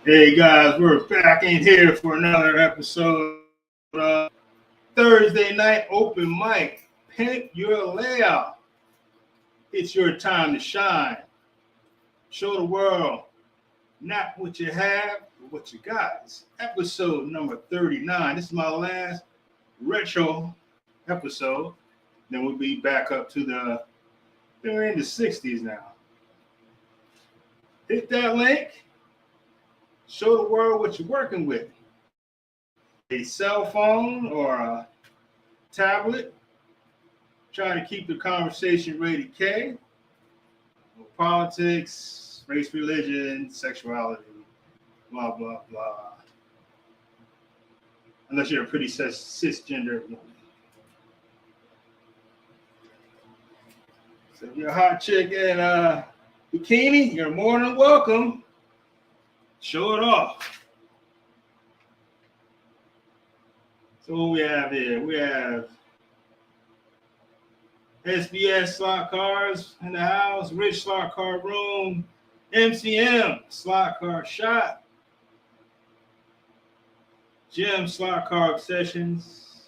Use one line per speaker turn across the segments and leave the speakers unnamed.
Hey guys, we're back in here for another episode of Thursday Night Open Mic. Pimp your layout. It's your time to shine. Show the world not what you have, but what you got. It's episode number 39. This is my last retro episode. Then we'll be back up to we're in the 60s now. Hit that link. Show the world what you're working with. A cell phone or a tablet. Trying to keep the conversation rated K. Politics, race, religion, sexuality, blah, blah, blah. Unless you're a pretty cisgender woman. So if you're a hot chick in a bikini, you're more than welcome. Show it off. So what we have here? We have SBS slot cars in the house, Rich slot car room, MCM slot car shop, Jim slot car obsessions,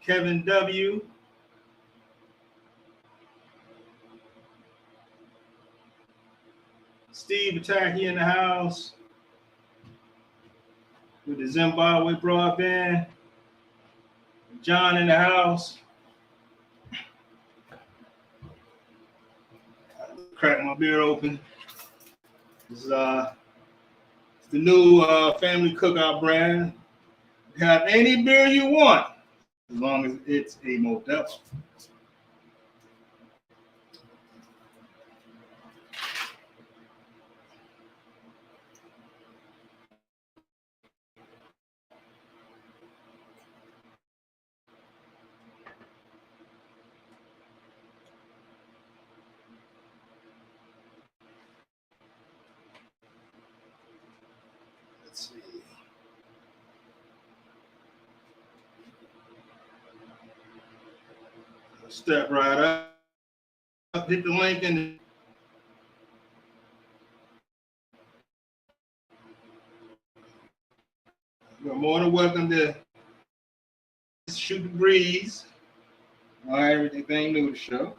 Kevin W. Steve Attacky in the house with the Zimbabwe broadband, John in the house. Crack my beer open. This is it's the new family cookout brand. You have any beer you want, as long as it's a Modelo. Let's see. Step right up, hit the link in. You're more than welcome to shoot the breeze. Everything new to show.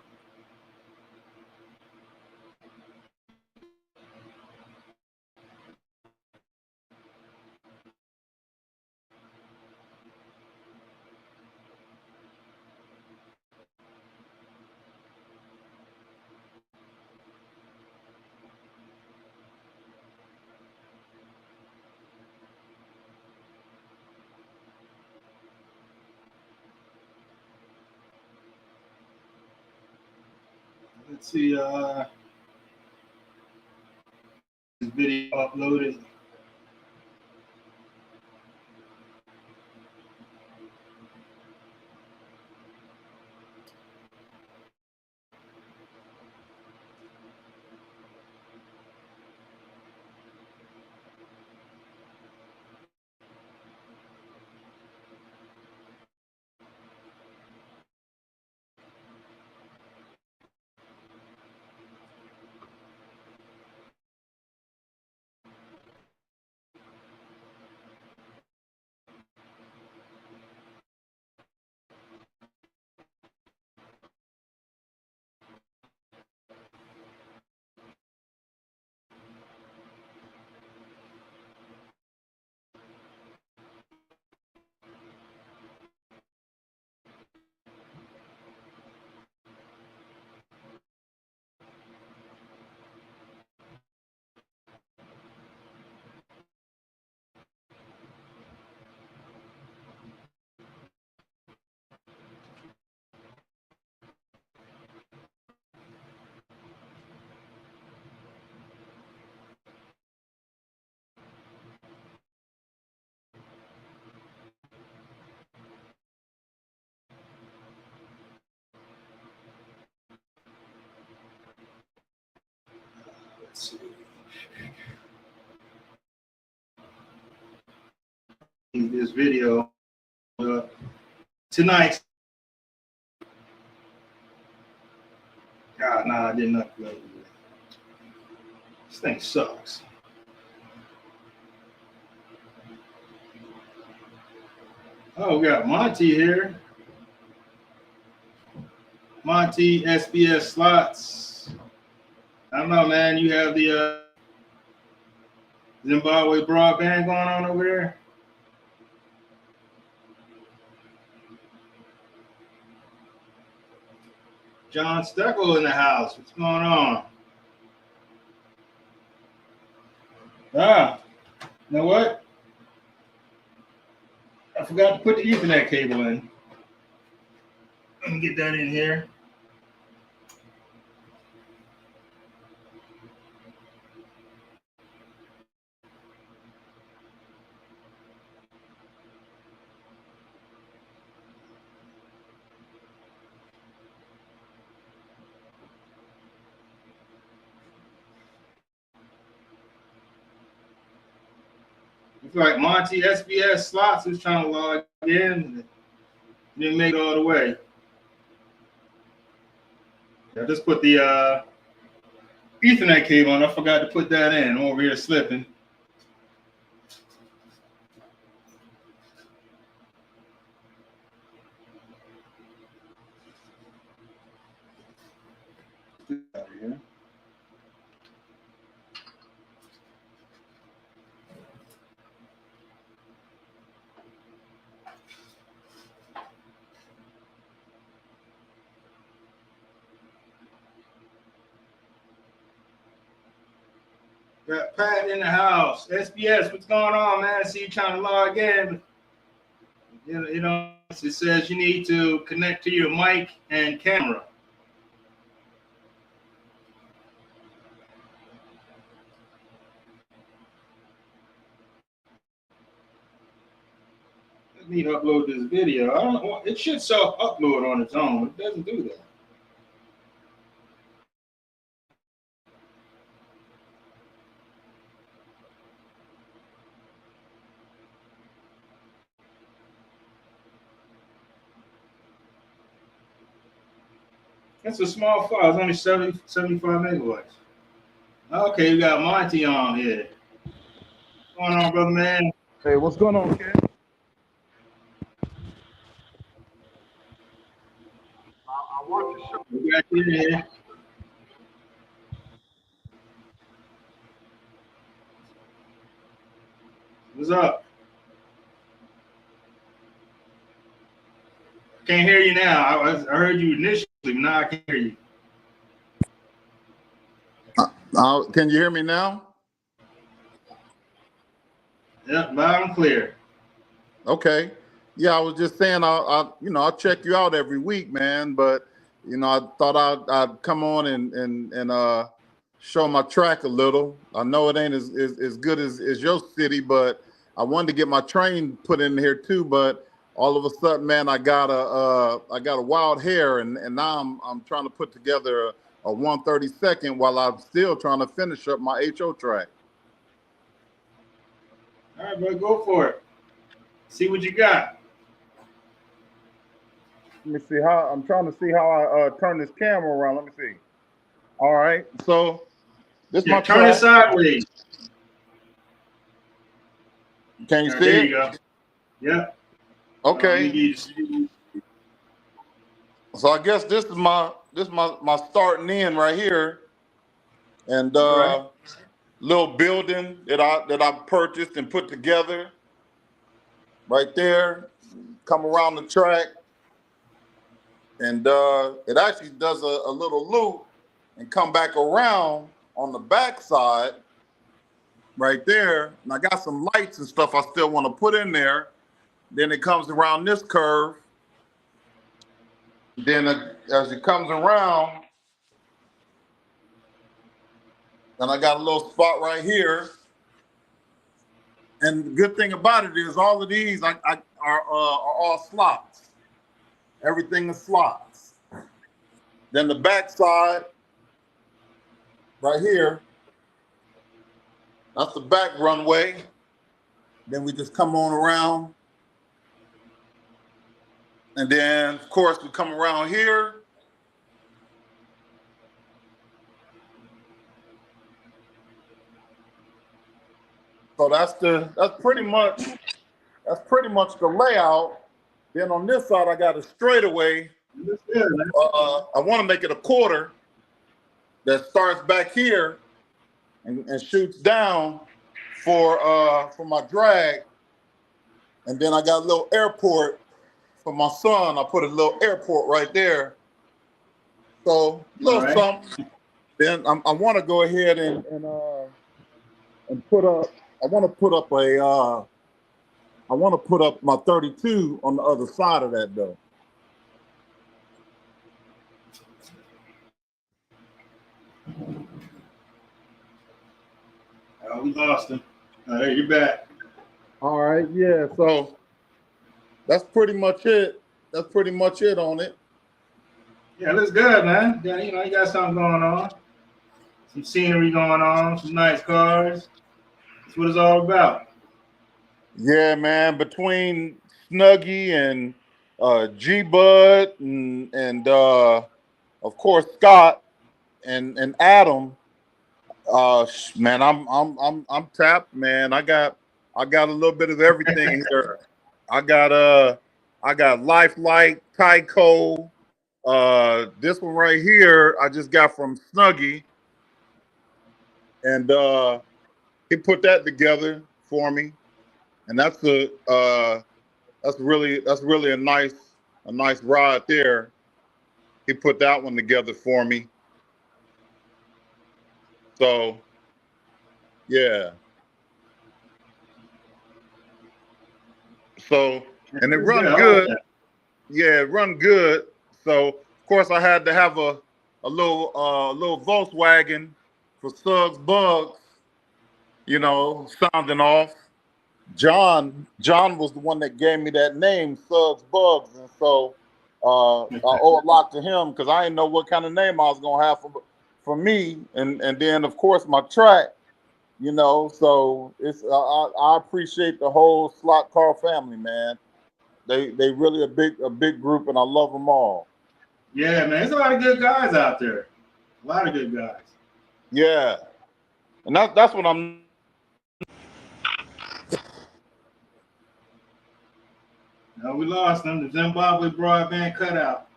Let's see, this video uploaded. Let's see. This video tonight. God, nah, I didn't upload it. This thing sucks. Oh, we got Monty here. Monty SBS slots. I don't know, man. You have the Zimbabwe broadband going on over there? John Steckel in the house. What's going on? Ah, you know what? I forgot to put the Ethernet cable in. Let me get that in here. It's like Monty SBS slots was trying to log in. Didn't make it all the way. I just put the Ethernet cable on. I forgot to put that in. I'm over here slipping. Got Pat in the house. SBS, what's going on, man? I see you trying to log in. You know, it says you need to connect to your mic and camera. Let me upload this video. I don't know. It should self-upload on its own, but it doesn't do that. That's a small file. It's only 75 megabytes. Okay, we got Monty on here. What's going on, brother, man?
Hey, what's going on, kid? I watched the show.
We got you here. What's up? Can't hear you now. I heard you initially, but now I can't hear you.
Can you hear me now?
Yep, loud and clear.
Okay. Yeah, I was just saying, I'll check you out every week, man. But I thought I'd come on and show my track a little. I know it ain't as good as your city, but I wanted to get my train put in here too. But all of a sudden, man, I got a wild hair, and now I'm trying to put together a 1/32 while I'm still trying to finish up my HO track.
All right, bro, go for it. See what you got.
Let me see how I'm trying to see how I turn this camera around. Let me see. All right, so this my
turn it sideways.
Can you see
there
it?
You go. Yeah.
Okay. So I guess this is my starting in right here, and
right.
Little building that I purchased and put together right there. Come around the track, and it actually does a little loop and come back around on the back side right there. And I got some lights and stuff I still want to put in there. Then it comes around this curve. Then as it comes around, and I got a little spot right here. And the good thing about it is all of these are all slots. Everything is slots. Then the back side right here, that's the back runway. Then we just come on around. And then, of course, we come around here. So that's pretty much the layout. Then on this side, I got a straightaway.
That's good, man.
I want to make it a quarter that starts back here and shoots down for my drag. And then I got a little airport for my son. I put a little airport right there. So a little something. Then I want to go ahead and put up. I want to put up my 32 on the other side of that though.
Oh, we lost him. All right, you're back.
All right, yeah. So that's pretty much it. That's pretty much it on it.
Yeah, it looks good, man. Yeah, you know, you got something going on. Some scenery going on, some nice cars. That's what it's all about.
Yeah, man. Between Snuggie and G Bud and of course Scott and Adam, man, I'm tapped, man. I got a little bit of everything here. I got Lifelike, Tyco. This one right here, I just got from Snuggie, and he put that together for me, and that's really a nice ride there. He put that one together for me. So, yeah. So, and it run good. Yeah, it run good. So, of course, I had to have a little Volkswagen for Suggs Bugs, you know, sounding off. John was the one that gave me that name, Suggs Bugs, and so I owe a lot to him because I didn't know what kind of name I was gonna have for me, and then of course my track, you know. So it's I appreciate the whole slot car family, man. They really a big group, and I love them all.
Yeah, man, there's a lot of good guys out there. A lot of good guys.
Yeah, and that's what I'm.
No, we lost them. The Zimbabwe broadband cutout.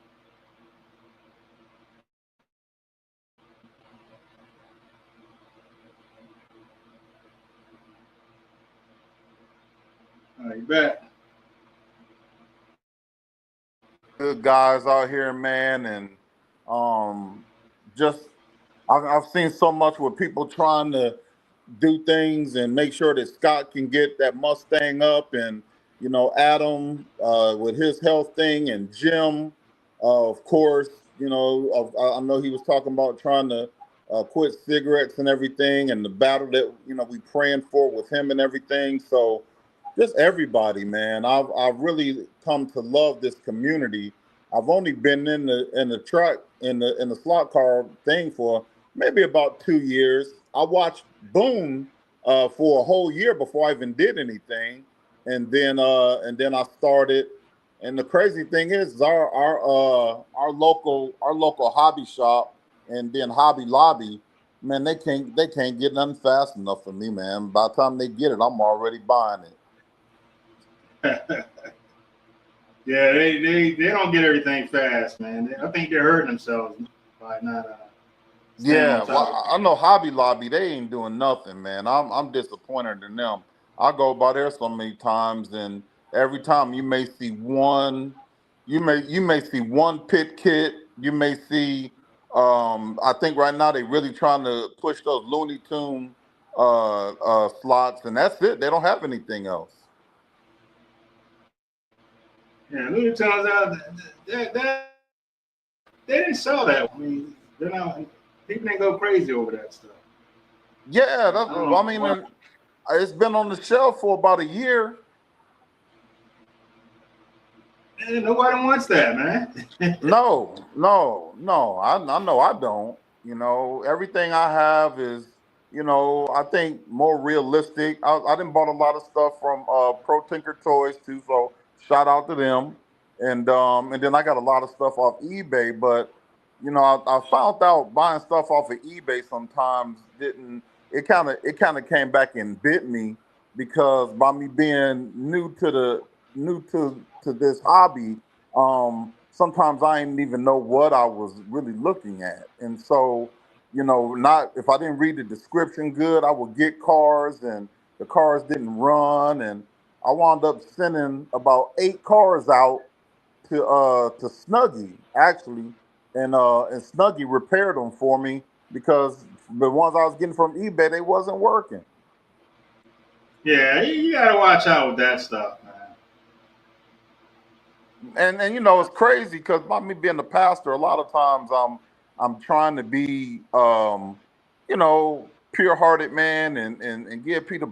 All right, you back.
Good guys out here, man, and just I've seen so much with people trying to do things and make sure that Scott can get that Mustang up, and you know Adam with his health thing, and Jim, of course, you know I know he was talking about trying to quit cigarettes and everything, and the battle that you know we praying for with him and everything. So just everybody, man. I've really come to love this community. I've only been in the truck in the slot car thing for maybe about 2 years. I watched Boom for a whole year before I even did anything, and then I started. And the crazy thing is, our local hobby shop and then Hobby Lobby, man, they can't get nothing fast enough for me, man. By the time they get it, I'm already buying it.
Yeah, they don't get everything fast, man. I think they're hurting themselves by not.
Yeah, well, I know Hobby Lobby, they ain't doing nothing, man. I'm disappointed in them. I go by there so many times, and every time you may see one pit kit. You may see I think right now they really trying to push those Looney Tune slots, and that's it. They don't have anything else.
Yeah, Looney Tunes out. They didn't sell that. I mean, they're not. People didn't go crazy over that stuff.
Yeah, I mean, it's been on the shelf for about a year.
Man, nobody wants that, man.
No. I know I don't. You know, everything I have is, you know, I think more realistic. I done bought a lot of stuff from Pro Tinker Toys too, so shout out to them. And then I got a lot of stuff off eBay, but you know, I found out buying stuff off of eBay sometimes didn't. It kind of came back and bit me because by me being new to new to this hobby, sometimes I didn't even know what I was really looking at. And so, not if I didn't read the description good, I would get cars and the cars didn't run, and I wound up sending about 8 cars out to Snuggie actually, and Snuggie repaired them for me because the ones I was getting from eBay, they wasn't working.
Yeah, you gotta watch out with that stuff, man.
And it's crazy because by me being a pastor, a lot of times I'm trying to be pure hearted man, and give people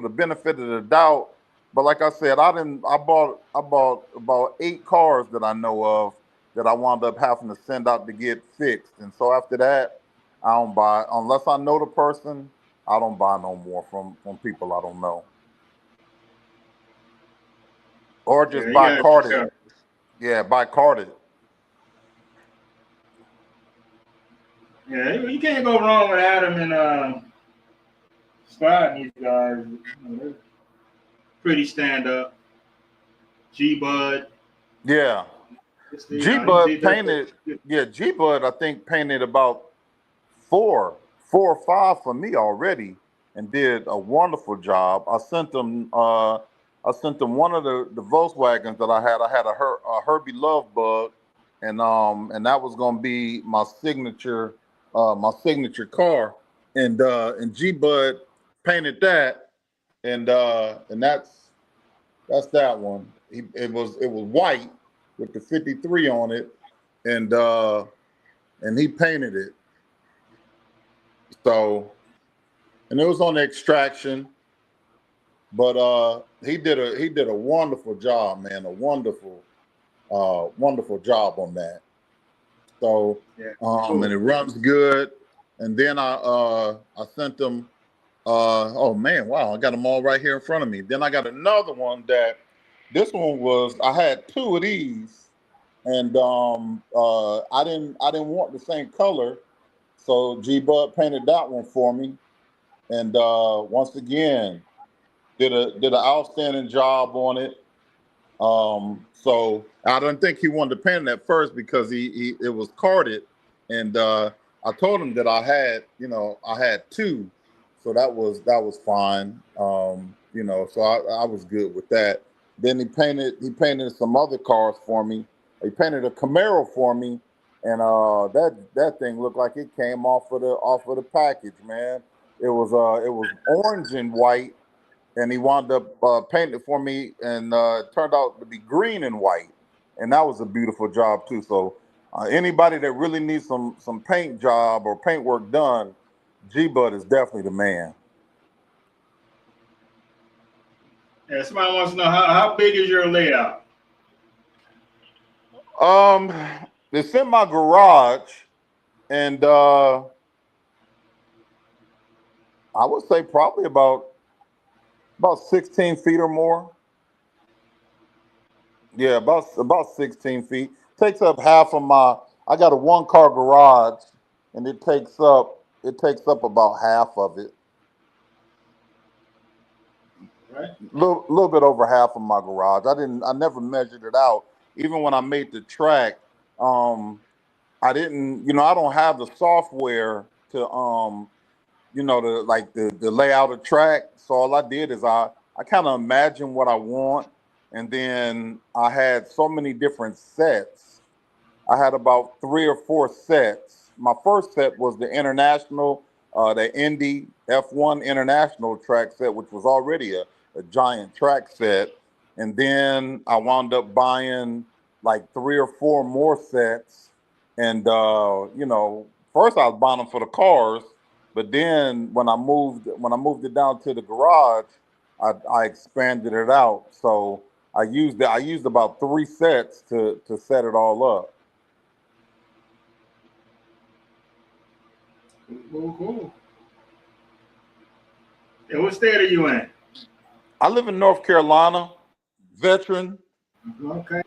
the benefit of the doubt. But like I said, I bought about 8 cars that I know of that I wound up having to send out to get fixed. And so after that, I don't buy unless I know the person. I don't buy no more from people I don't know, or
Yeah,
just
you
buy
gotta be
carded.
careful.
Yeah, buy carded.
Yeah, you can't go wrong with Adam and Scott and these guys. They're pretty stand up. G Bud.
Yeah.
You
G
know, he
Bud
did that.
painted, yeah, G Bud I think painted about four or five for me already, and did a wonderful job. I sent them one of the Volkswagens that I had. I had a Herbie Love Bug, and that was gonna be my signature car, and G Bud painted that, and that's that one. It was white with the 53 on it, and he painted it. So, and it was on the extraction, but he did a wonderful job, man. A wonderful job on that. So,
Yeah,
and
cool.
it runs good. And then I sent them. Oh man, wow! I got them all right here in front of me. Then I got another one that this one was. I had 2 of these, and I didn't want the same color, so G Bud painted that one for me. And once again, did an outstanding job on it. So I don't think he wanted to paint it at first because he it was carded, and I told him that I had 2, so that was fine. So I was good with that. Then he painted some other cars for me. He painted a Camaro for me, and that thing looked like it came off of the package, man. It was orange and white, and he wound up painting it for me, and it turned out to be green and white, and that was a beautiful job too. So anybody that really needs some paint job or paint work done, G Bud is definitely the man.
Yeah, somebody wants to know how big is your layout?
Um, it's in my garage, and I would say probably about 16 feet or more. Yeah, about 16 feet. Takes up half of my. I got a 1 car garage, and it takes up about half of it.
Right?
Little bit over half of my garage. I never measured it out. Even when I made the track, um, I didn't. I don't have the software to lay out a track. So all I did is I kind of imagined what I want, and then I had so many different sets. I had about 3 or 4 sets. My first set was the Indy F1 International track set, which was already a giant track set. And then I wound up buying like 3 or 4 more sets. And, first I was buying them for the cars, but then when I moved it down to the garage, I expanded it out. So I used about 3 sets to set it all up.
Cool, cool. And what state are you in?
I live in North Carolina, veteran.
Okay.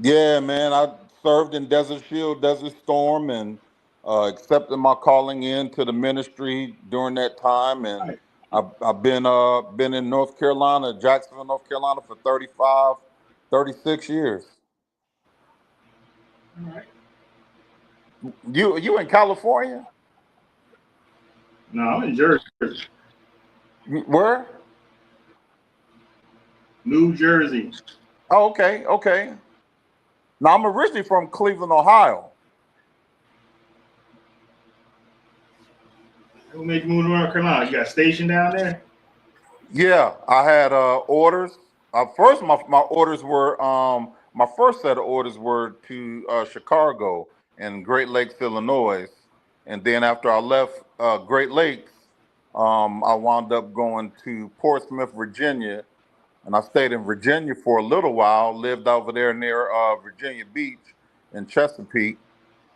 Yeah, man. I served in Desert Shield, Desert Storm, and accepted my calling in to the ministry during that time. And
Right.
I've been in North Carolina, Jacksonville, North Carolina, for 35. 36 years.
All right.
You in California?
No, I'm in Jersey.
Where?
New Jersey.
Oh, okay, okay. Now I'm originally from Cleveland, Ohio.
What made you move to North Carolina? You got stationed down there?
Yeah, I had orders. First, my orders were my first set of orders were to Chicago and Great Lakes, Illinois, and then after I left Great Lakes, I wound up going to Portsmouth, Virginia, and I stayed in Virginia for a little while. Lived over there near Virginia Beach in Chesapeake,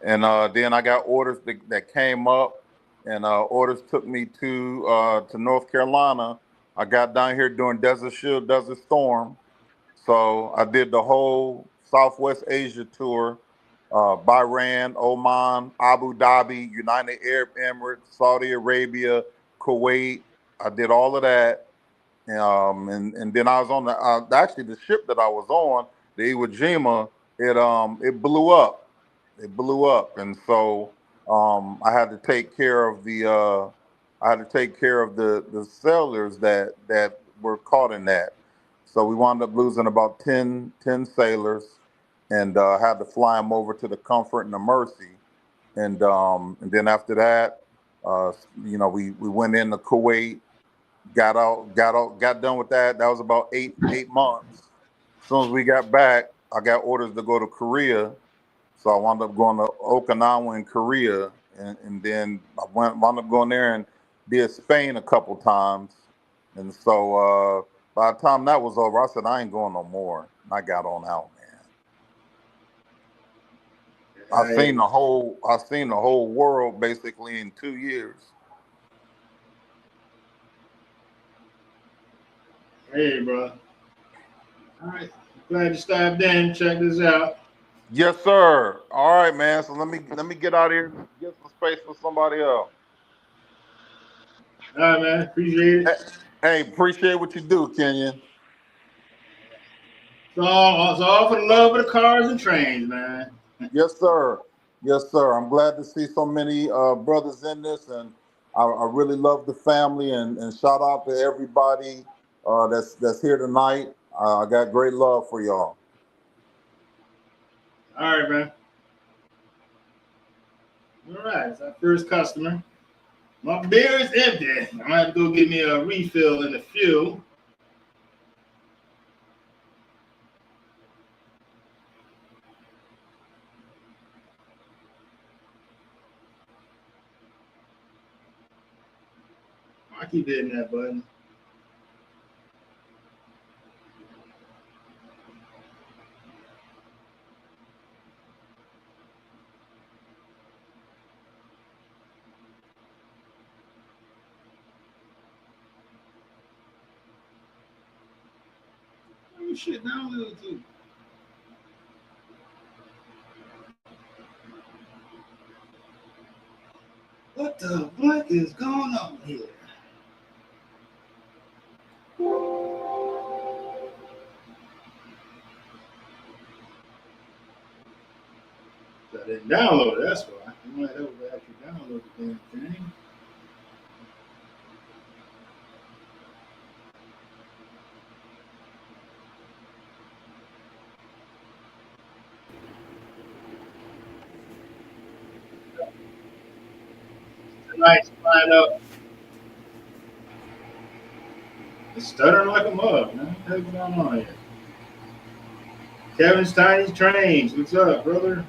and then I got orders that came up, and orders took me to North Carolina. I got down here during Desert Shield, Desert Storm, so I did the whole Southwest Asia tour, Bahrain, Oman, Abu Dhabi, United Arab Emirates, Saudi Arabia, Kuwait. I did all of that, and then I was on the actually the ship that I was on, the Iwo Jima. It blew up. It blew up, and so I had to take care of the sailors that were caught in that. So we wound up losing about 10 sailors, and had to fly them over to the Comfort and the Mercy, and then after that, we went into Kuwait, got done with that. That was about eight months. As soon as we got back, I got orders to go to Korea, so I wound up going to Okinawa in Korea, and then I wound up going there and did Spain a couple times. And so by the time that was over, I said I ain't going no more. And I got on out, man. I seen the whole world basically in 2 years.
Hey, bro. All right. Glad you stopped in. Check this out.
Yes, sir. All right, man. So let me get out of here and get some space for somebody else.
All right, man. Appreciate
Hey,
it.
hey, appreciate what you do, Kenyon.
It's all for the love of the cars and trains, man.
Yes, sir. Yes, sir. I'm glad to see so many brothers in this, and I really love the family. And shout out to everybody that's here tonight. I got great love for y'all.
All right, man. All right. It's our first customer. My beer is empty. I'm going to have to go get me a refill in a few. I keep hitting that button. Oh, shit, download too. What the fuck is going on here? I didn't download it, that's why. I might have to actually download the damn thing. Tonight's flying up. It's stuttering like a mug, man. What the hell's going on here? Kevin's Tiny Trains. What's up, brother?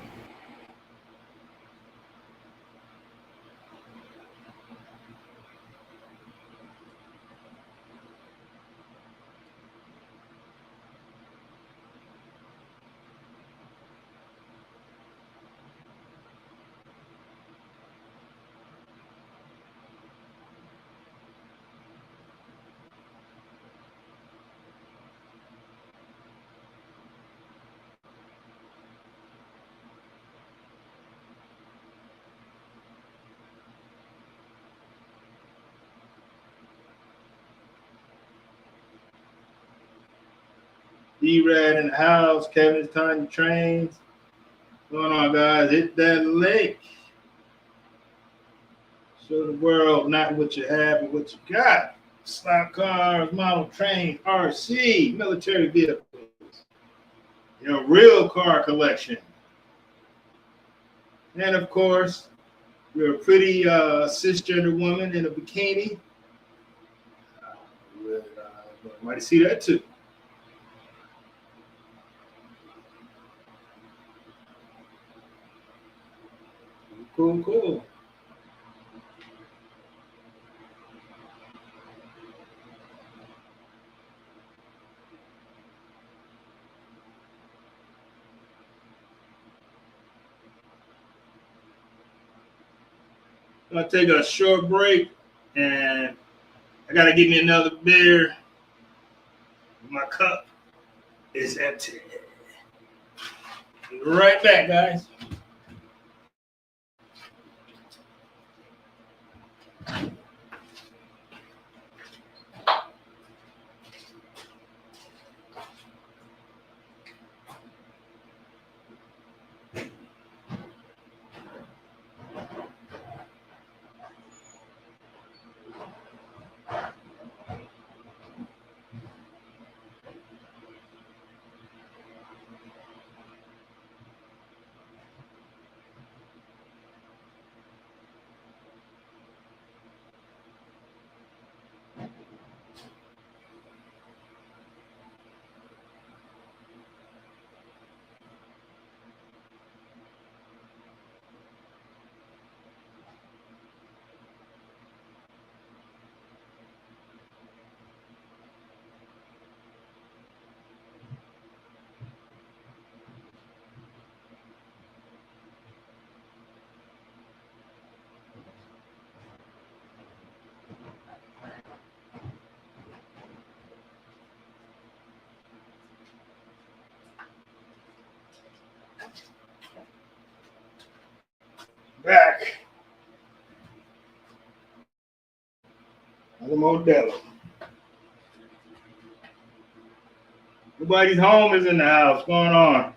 B-Rad in the house. Kevin's Tiny Trains. What's going on, guys? Hit that link. Show the world not what you have, but what you got. Slot cars, model trains, RC, military vehicles. Real car collection. And of course, you're a pretty cisgender woman in a bikini. Might to see that too. Cool. I'm gonna take a short break, and I gotta get me another beer. My cup is empty. Be right back, guys. Back. Another Modelo. Nobody's home is in the house. What's going on?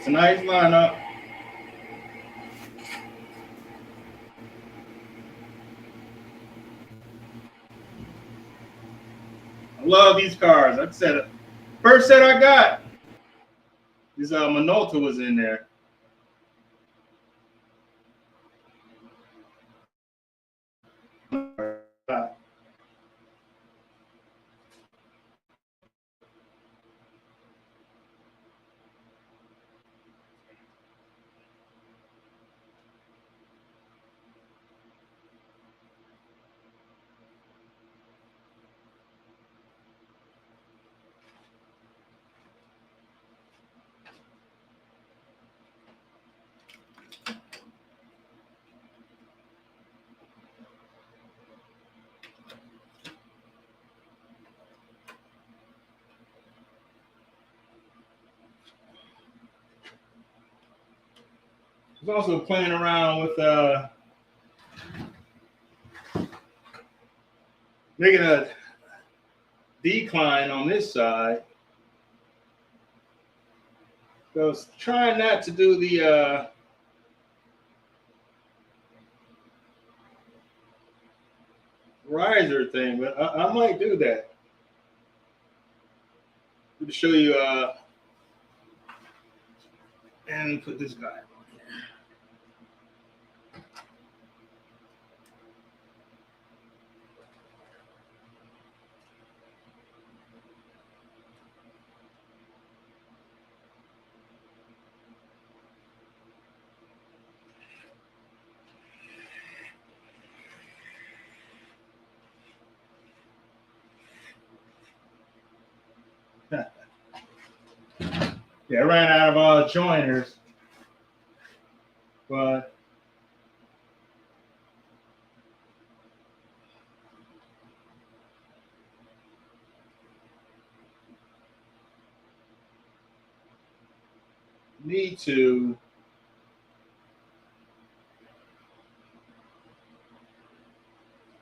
Tonight's lineup. I love these cars. Like I said, first set I got, this Minolta was in there. I was also playing around with making a decline on this side. So I was trying not to do the riser thing, but I might do that. To show you and put this guy on here. Yeah, I ran out of all joiners, but need to.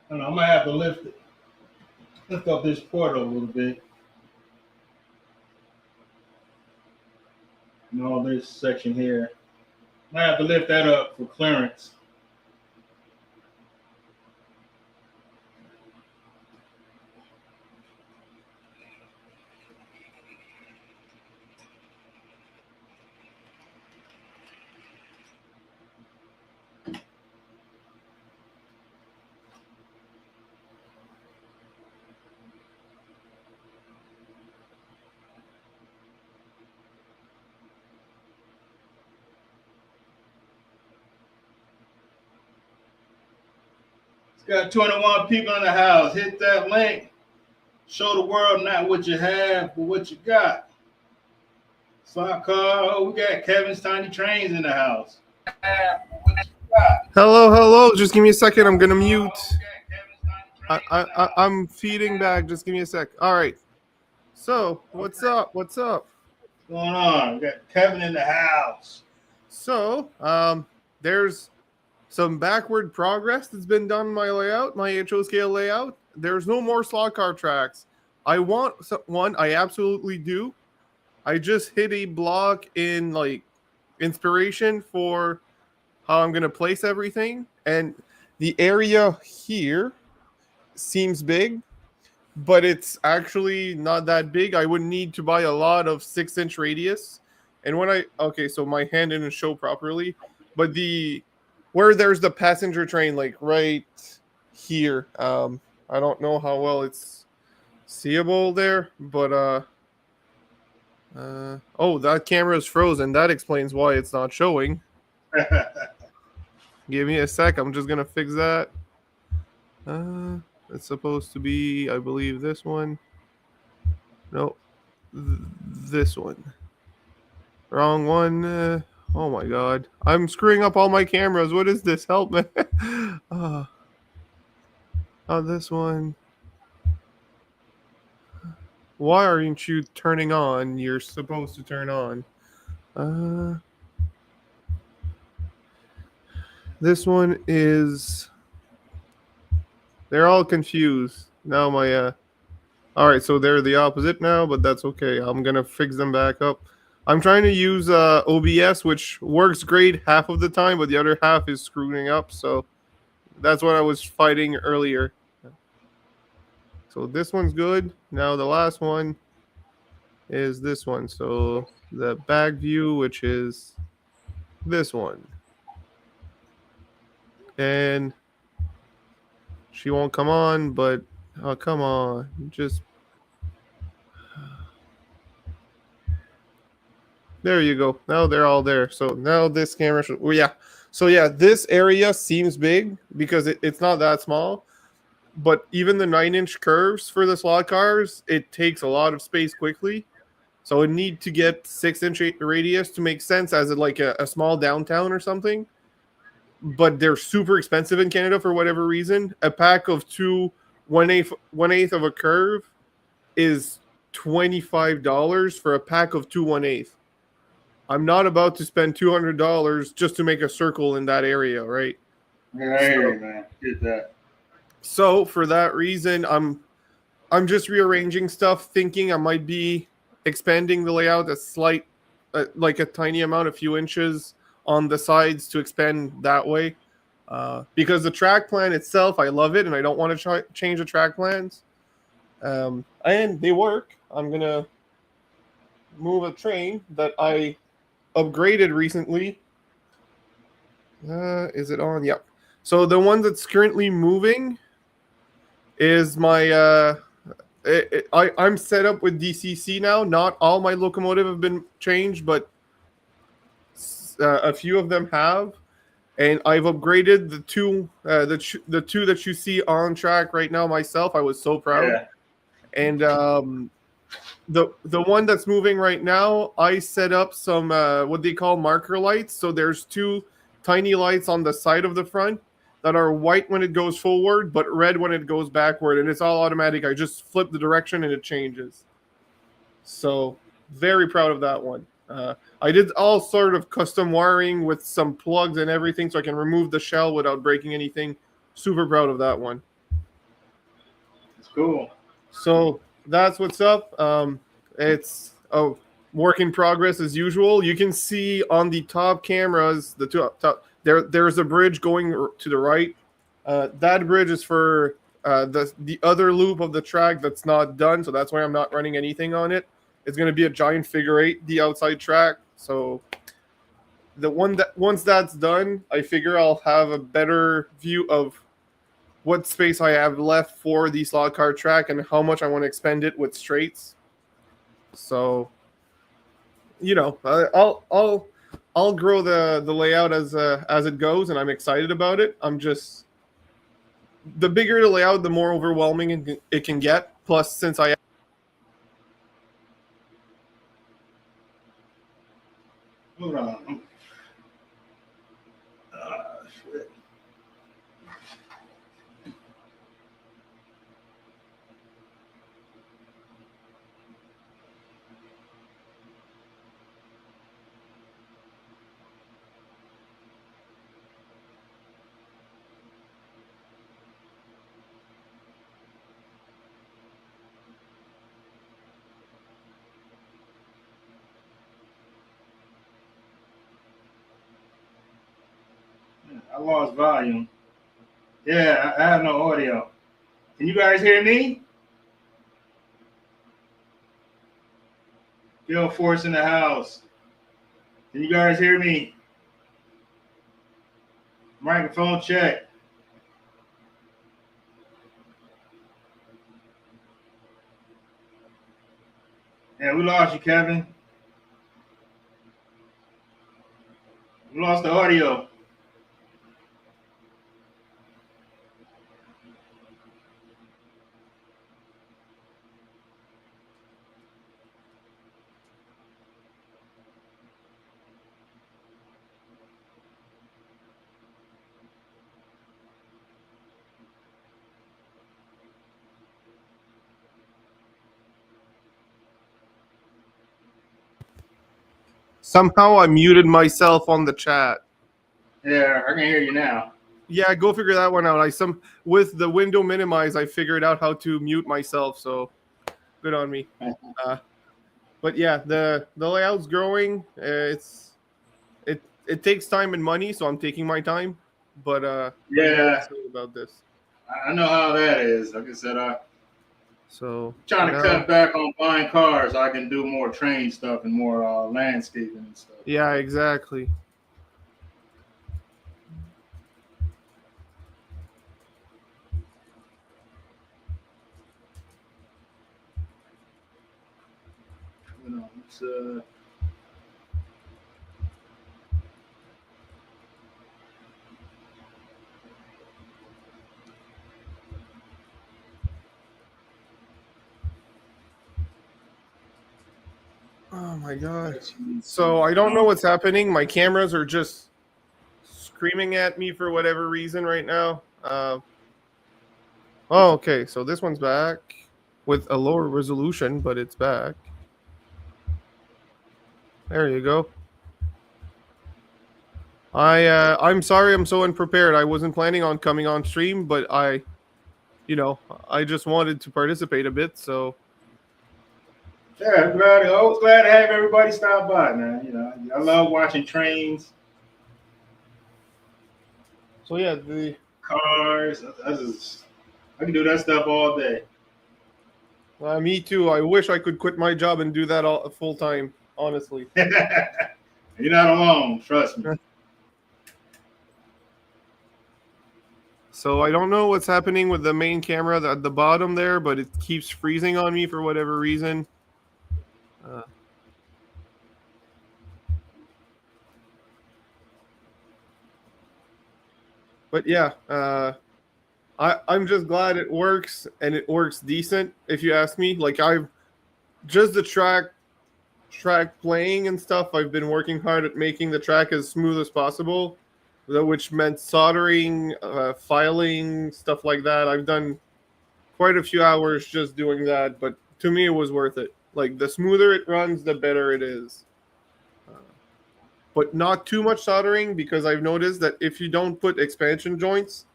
I don't know, I might have to lift up this portal a little bit. And all this section here. Might have to lift that up for clearance. Got 21 people in the house. Hit that link. Show the world not what you have, but what you got. Slot car. Oh, we got Kevin's Tiny Trains in the house.
Hello, hello. Just give me a second. I'm gonna mute. I'm feeding back. Just give me a sec. All right. So, what's up? What's up?
What's going on? We got Kevin in the house.
So, there's some backward progress that's been done in my layout, my HO scale layout. There's no more slot car tracks. I want one. I absolutely do. I just hit a block in like inspiration for how I'm going to place everything. And the area here seems big, but it's actually not that big. I would need to buy a lot of 6-inch radius. And when so my hand didn't show properly, but where there's the passenger train, like right here, I don't know how well it's seeable there, but that camera is frozen. That explains why it's not showing. Give me a sec. I'm just gonna fix that. It's supposed to be, I believe, this one. No, this one. Wrong one. Oh my god, I'm screwing up all my cameras. What is this? Help me. This one. Why aren't you turning on? You're supposed to turn on. This one is. They're all confused. Now my all right, so they're the opposite now, but that's okay. I'm going to fix them back up. I'm trying to use OBS, which works great half of the time, but the other half is screwing up, so that's what I was fighting earlier. So this one's good. Now the last one is this one. So the back view, which is this one. And she won't come on, but oh, come on. Just there you go. Now they're all there. So now this camera should, So yeah, this area seems big because it's not that small. But even the 9-inch curves for the slot cars, it takes a lot of space quickly. So it need to get 6-inch radius to make sense as like a small downtown or something. But they're super expensive in Canada for whatever reason. A pack of two 1/8 of a curve is $25 for a pack of 2 1/8. I'm not about to spend $200 just to make a circle in that area, right?
Yeah, I hear you, man. Get that.
So for that reason, I'm just rearranging stuff, thinking I might be expanding the layout like a tiny amount, a few inches on the sides to expand that way. Because the track plan itself, I love it, and I don't want to change the track plans. And they work. I'm going to move a train that I upgraded recently. Is it on? Yep. So the one that's currently moving is my I'm set up with DCC now. Not all my locomotive have been changed, but a few of them have, and I've upgraded the two that you see on track right now myself. I was so proud.
Yeah.
And the one that's moving right now, I set up some what they call marker lights. So there's two tiny lights on the side of the front that are white when it goes forward, but red when it goes backward, and it's all automatic. I just flip the direction and it changes. So very proud of that one. I did all sort of custom wiring with some plugs and everything so I can remove the shell without breaking anything. Super proud of that one.
It's cool.
So that's what's up. It's a work in progress as usual. You can see on the top cameras, the two up top, there's a bridge going to the right. That bridge is for the other loop of the track that's not done, so that's why I'm not running anything on it. It's going to be a giant figure eight, the outside track. So the one that once that's done, I figure I'll have a better view of what space I have left for the slot car track and how much I want to expend it with straights. So, you know, I'll grow the layout as it goes, and I'm excited about it. I'm just the bigger the layout, the more overwhelming it can get. Plus, since I
Hold on. Shit. I lost volume. Yeah, I have no audio. Can you guys hear me? Bill Force in the house. Can you guys hear me? Microphone check. Yeah, we lost you, Kevin. We lost the audio.
somehow I muted myself on the chat.
Yeah, I can hear you now.
Yeah, go figure that one out. With the window minimize, I figured out how to mute myself. So good on me. But yeah, the layout's growing. It takes time and money, so I'm taking my time. But
Yeah,
about this.
I know how that is. Like I said, I'm
So
trying to cut back on buying cars so I can do more train stuff and more landscaping and stuff.
Yeah, exactly.
You know, it's
Oh my god. So I don't know what's happening. My cameras are just screaming at me for whatever reason right now. Okay. So this one's back with a lower resolution, but it's back. There you go. I'm sorry I'm so unprepared. I wasn't planning on coming on stream, but I just wanted to participate a bit, so
yeah, always glad to have everybody stop by, man. You know, I love watching trains,
so yeah, the
cars. I can do that stuff all day.
me too. I wish I could quit my job and do that all full time, honestly.
You're not alone, trust me.
So I don't know what's happening with the main camera at the bottom there, but it keeps freezing on me for whatever reason. But yeah, I'm just glad it works, and it works decent, if you ask me. Like I've just the track playing and stuff. I've been working hard at making the track as smooth as possible, which meant soldering, filing, stuff like that. I've done quite a few hours just doing that, but to me it was worth it. Like the smoother it runs, the better it is. but not too much soldering, because I've noticed that if you don't put expansion joints,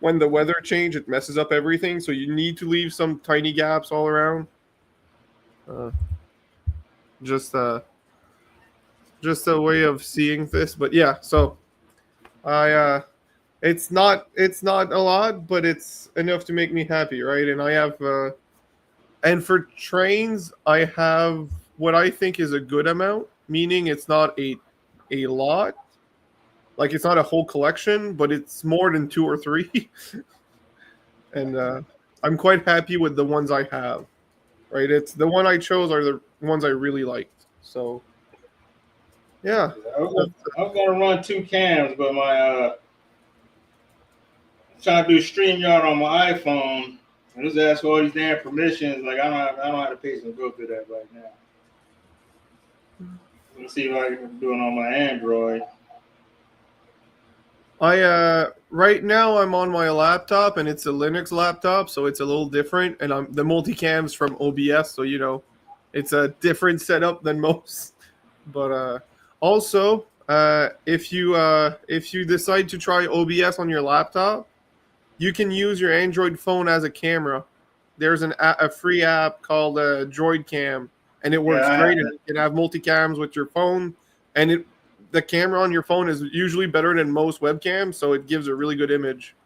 when the weather change, it messes up everything. So you need to leave some tiny gaps all around. Just a way of seeing this, but yeah. So I it's not a lot, but it's enough to make me happy, right? And I have and for trains, I have what I think is a good amount, meaning it's not a lot. Like it's not a whole collection, but it's more than two or three. And I'm quite happy with the ones I have. Right? It's the one I chose are the ones I really liked. So yeah.
I was gonna run two cams, but my trying to do StreamYard on my iPhone. I just ask for all these damn permissions. Like I don't have the patience to go through that right now. Let's see if I can do it on my Android.
I right now I'm on my laptop, and it's a Linux laptop, so it's a little different. And I'm the multicam's from OBS, so it's a different setup than most. But also, if you decide to try OBS on your laptop, you can use your Android phone as a camera. There's a free app called Droid Cam, and it works great. And you can have multicams with your phone, and the camera on your phone is usually better than most webcams, so it gives a really good image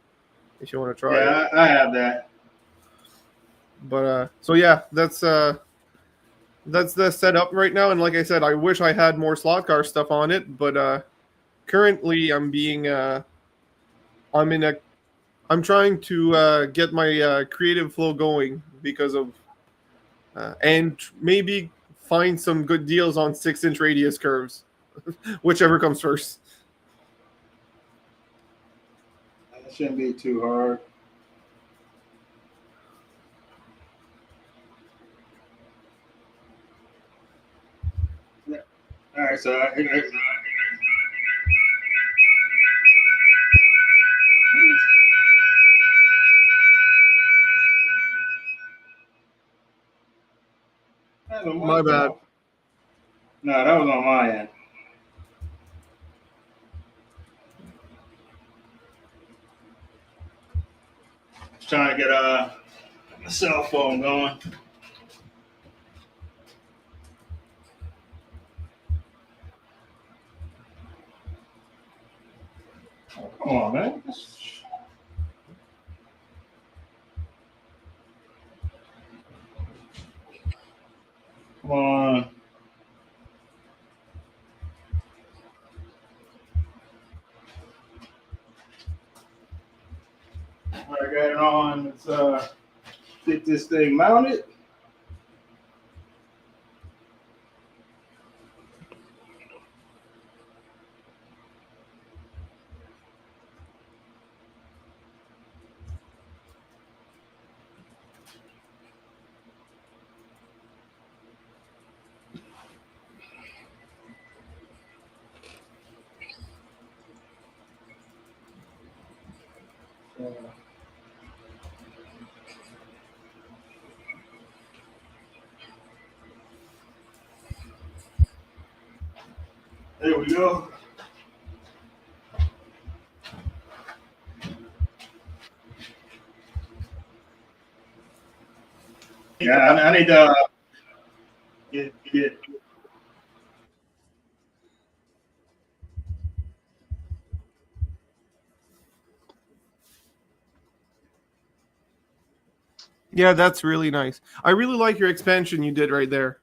if you want to try it.
Yeah, I have that.
But so yeah, that's the setup right now. And like I said, I wish I had more slot car stuff on it, but currently I'm trying to get my creative flow going because of and maybe find some good deals on 6-inch radius curves, whichever comes first.
It shouldn't be too hard. Yeah. All right, so
My bad.
No, that was on my end. Just trying to get a cell phone going. Oh, come on, man. Come on. I got it on. Let's get this thing mounted. There we go. Yeah, I need to get.
Yeah, that's really nice. I really like your expansion you did right there.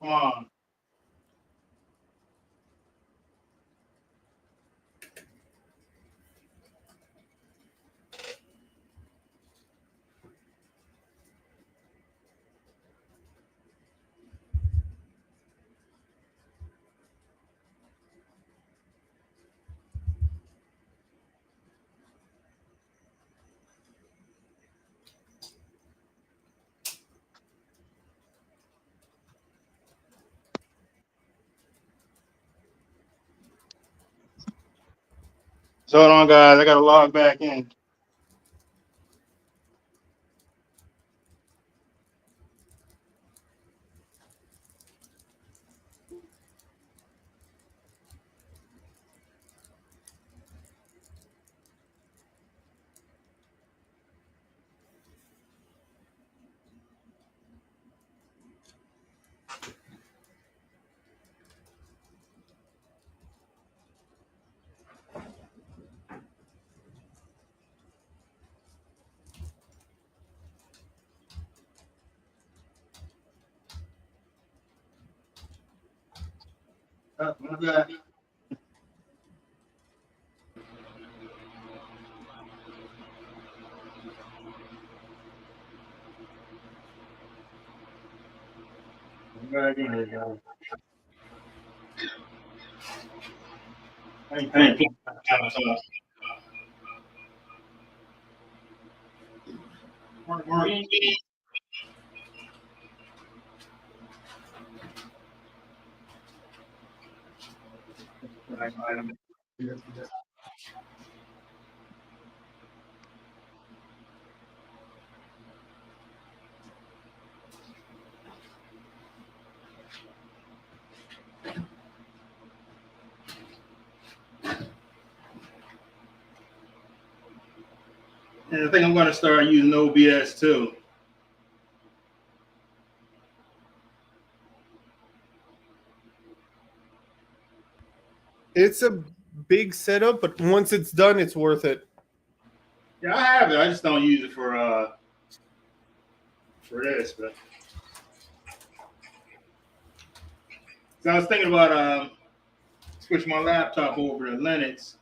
Come on. So hold on, guys. I got to log back in. My bad. I'm back in here, guys. I ain't playing. Work. And I think I'm going to start using OBS too.
It's a big setup, but once it's done, it's worth it.
Yeah, I have it. I just don't use it for this. But so I was thinking about switch my laptop over to Linux.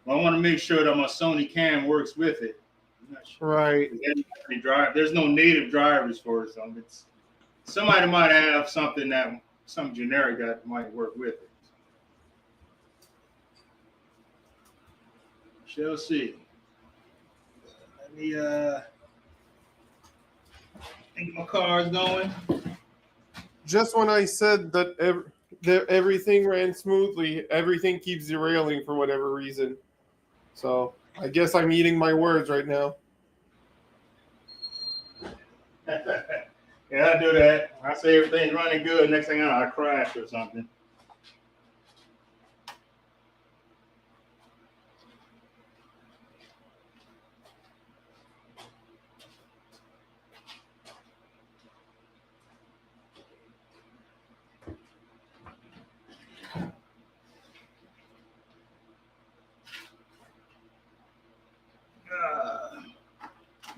Well, I want to make sure that my Sony Cam works with it. I'm not sure.
Right.
There's no native drivers for it, so it's somebody might have something some generic that might work with it. Shall see. Let me think my car's going.
Just when I said that everything ran smoothly, everything keeps derailing for whatever reason. So I guess I'm eating my words right now.
Yeah, I do that. I say everything's running good. Next thing I know, I crash or something.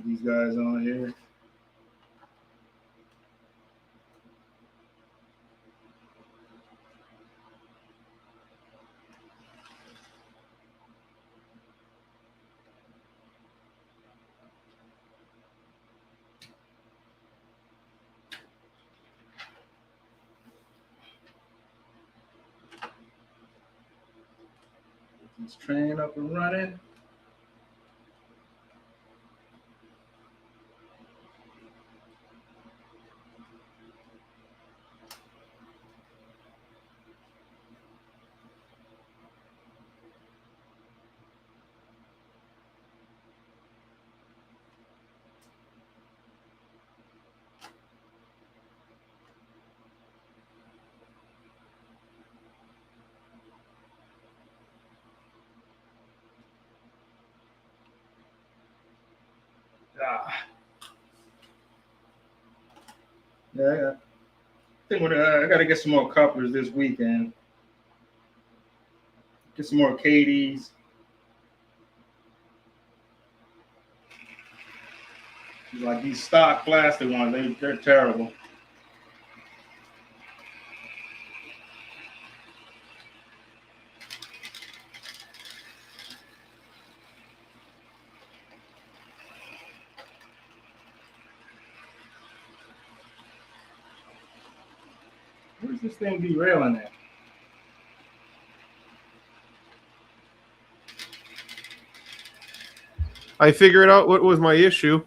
These guys on here. This train up and running. Yeah, I think I got to get some more couplers this weekend. Get some more KDs. Like these stock plastic ones, they're terrible. Where's this thing derailing at?
I figured out what was my issue.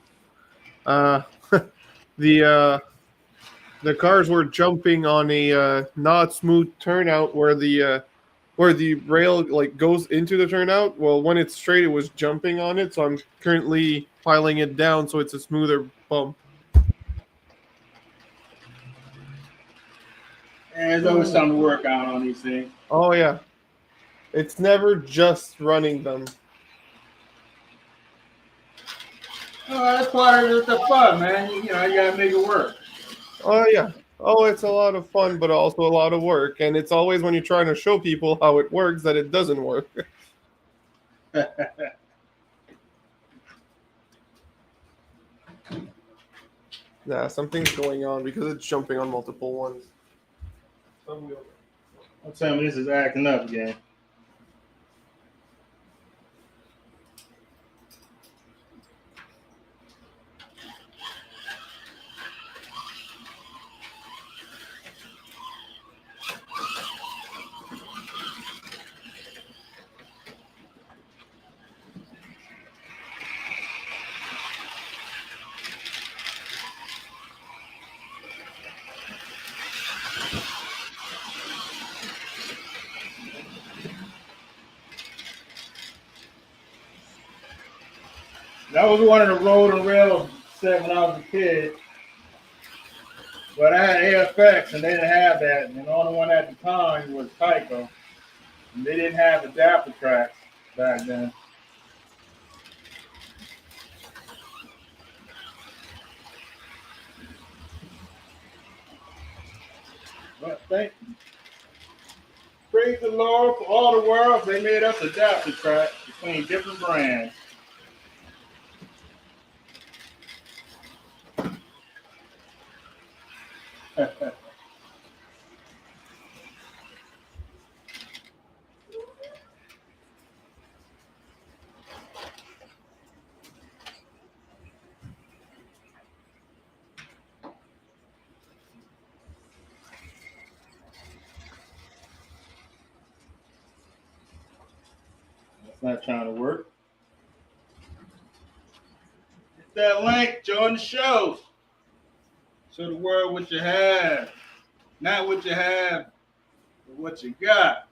The cars were jumping on a not smooth turnout where the rail like goes into the turnout. Well, when it's straight, it was jumping on it. So I'm currently piling it down so it's a smoother bump.
And there's always something to work out on these things.
Oh yeah, it's never just running them.
Oh, that's part of the fun, man. You know, you gotta make it work.
Oh yeah. Oh, it's a lot of fun, but also a lot of work. And it's always when you're trying to show people how it works that it doesn't work. Nah, something's going on because it's jumping on multiple ones.
Don't tell me this is acting up again. That was one of the road and rail set when I was a kid. But I had AFX and they didn't have that. And the only one at the time was Tyco. And they didn't have adapter tracks back then. But praise the Lord for all the world. They made us adapter tracks between different brands. It's not trying to work. Hit that link, join the show. Show the world what you have. Not what you have, but what you got.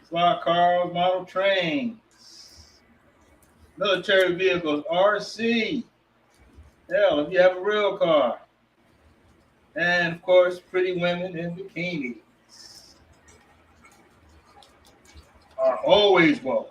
Slot cars, model trains, military vehicles, RC. Hell, if you have a real car. And of course, pretty women in bikinis are always welcome.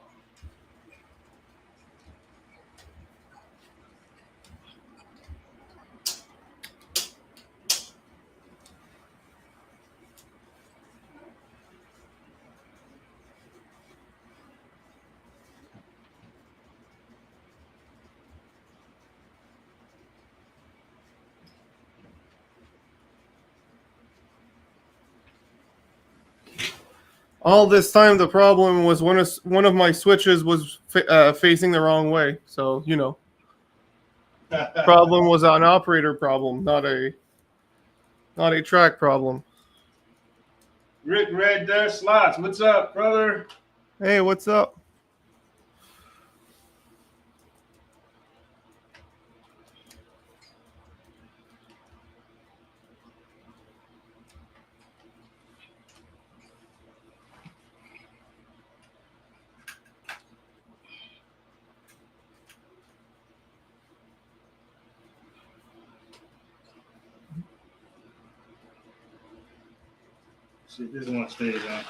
All this time, the problem was one of my switches was facing the wrong way. So, you know, problem was an operator problem, not a track problem.
Rick Red Dirt Slots, what's up, brother?
Hey, what's up?
See, this one stays on.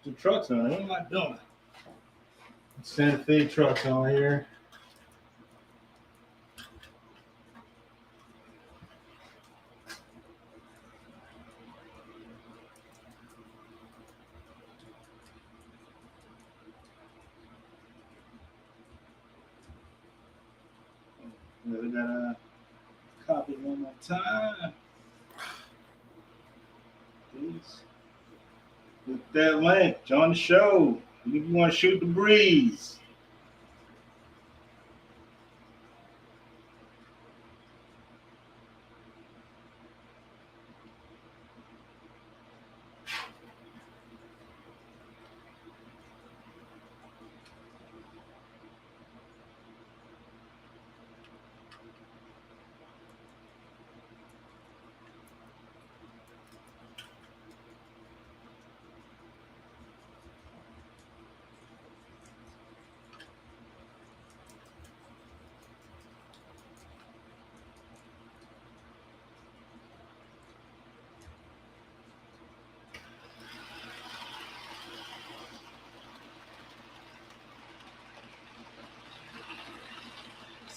The trucks on. What am I doing? Santa Fe trucks on here. We gotta copy one more time. Please. With that link, join the show. If you want to shoot the breeze.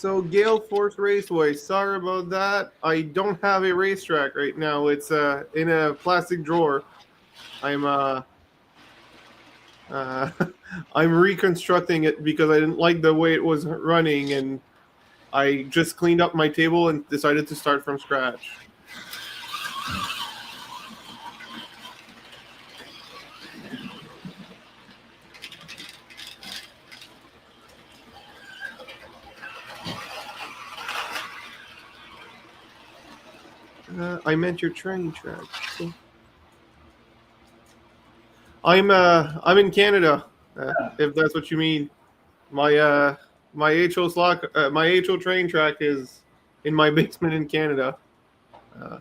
So Gale Force Raceway, sorry about that. I don't have a racetrack right now. It's in a plastic drawer. I'm I'm reconstructing it because I didn't like the way it was running, and I just cleaned up my table and decided to start from scratch. I meant your train track. I'm in Canada, if that's what you mean. My my HO train track is in my basement in Canada. Uh,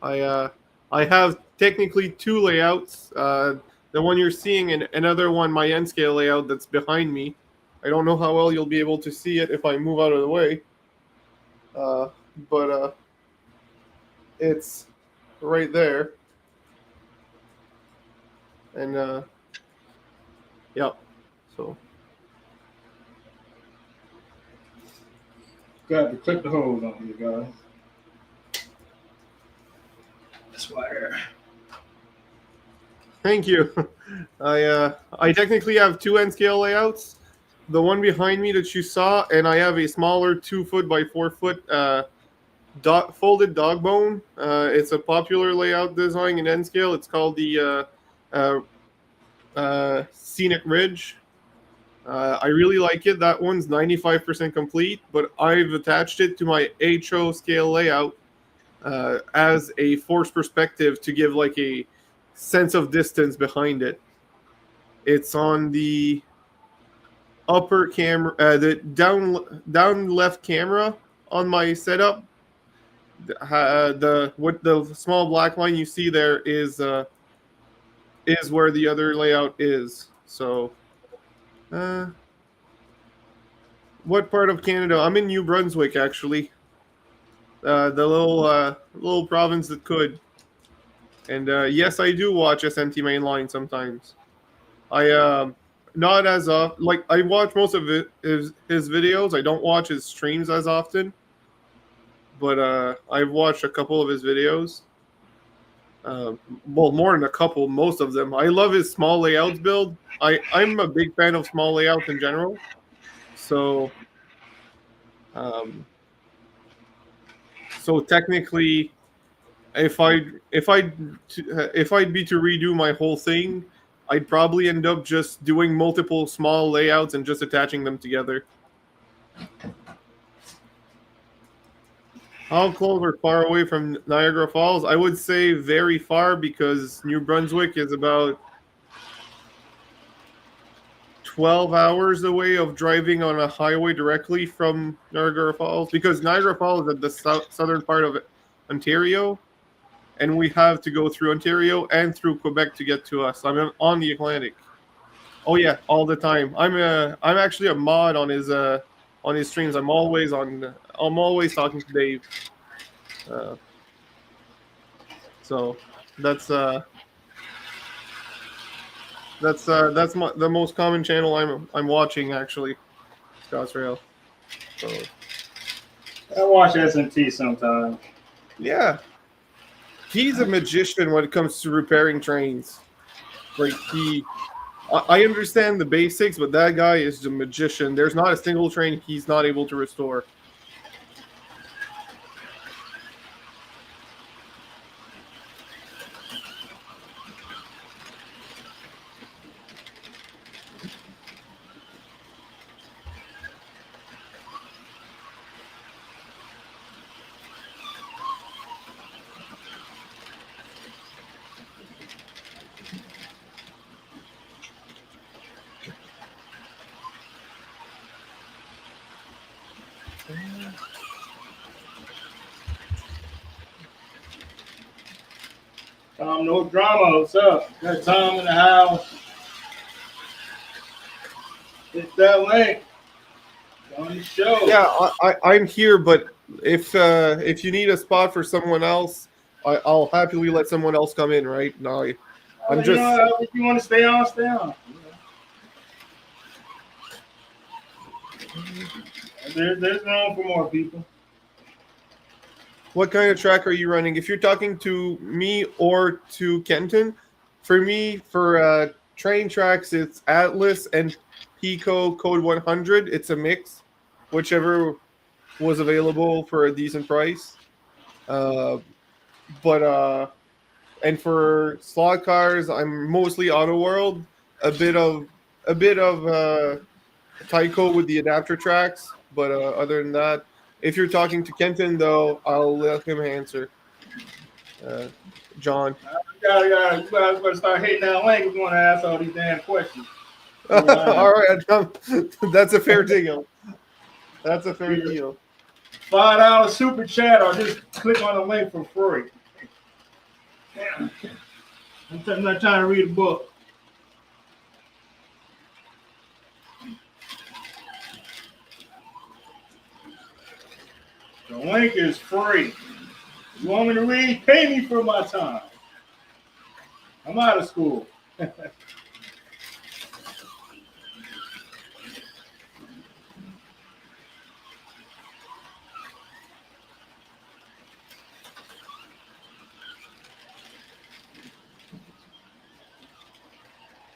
I I have technically two layouts. The one you're seeing and another one, my N scale layout that's behind me. I don't know how well you'll be able to see it if I move out of the way. Uh, but it's right there. And yeah, so
Got to clip the hose on you guys. That's why.
thank you. I technically have two N scale layouts. The one behind me that you saw, and I have a smaller 2 foot by 4 foot folded dog bone. It's a popular layout design in N scale. It's called the Scenic Ridge. I really like it. That one's 95% complete, but I've attached it to my HO scale layout as a forced perspective to give like a sense of distance behind it. It's on the upper camera, the down left camera on my setup. The small black line you see there is where the other layout is. So, what part of Canada? I'm in New Brunswick, actually. The little province that could. And yes, I do watch SMT Mainline sometimes. I not as like I watch most of his videos. I don't watch his streams as often, but I've watched a couple of his videos. Well, more than a couple, most of them. I love his small layouts build. I'm a big fan of small layouts in general. So, um, so technically, if I'd be to redo my whole thing, I'd probably end up just doing multiple small layouts and just attaching them together. How close or far away from Niagara Falls? I would say very far because New Brunswick is about 12 hours away of driving on a highway directly from Niagara Falls, because Niagara Falls is at the southern part of Ontario, and we have to go through Ontario and through Quebec to get to us. I'm on the Atlantic. Oh yeah, all the time. I'm actually a mod on his streams. I'm always talking to Dave. So that's the most common channel I'm watching, actually, Scott's Rail. So
I watch SMT sometimes.
yeah, he's a magician when it comes to repairing trains. Like I understand the basics, but that guy is a magician. There's not a single train he's not able to restore.
No drama. What's up? Got Tom in the house. Hit that link on the show.
Yeah, I'm here, but if you need a spot for someone else, I'll happily let someone else come in. Right? No, I'm
You
just.
know, if you want to stay on, stay on. There's room for more people.
What kind of track are you running? If you're talking to me or to Kenton, for me, for train tracks, it's Atlas and Pico Code 100. It's a mix, whichever was available for a decent price. Uh, but and for slot cars, I'm mostly Auto World. A bit of Tyco with the adapter tracks, but other than that, if you're talking to Kenton, though, I'll let him answer. Uh, John.
You gotta start hitting that link if you want to ask all these damn questions.
All right, that's a fair deal. That's a fair deal.
$5 super chat or just click on the link for free. Damn. I'm not trying to read a book. The link is free. You want me to read? Pay me for my time. I'm out of school.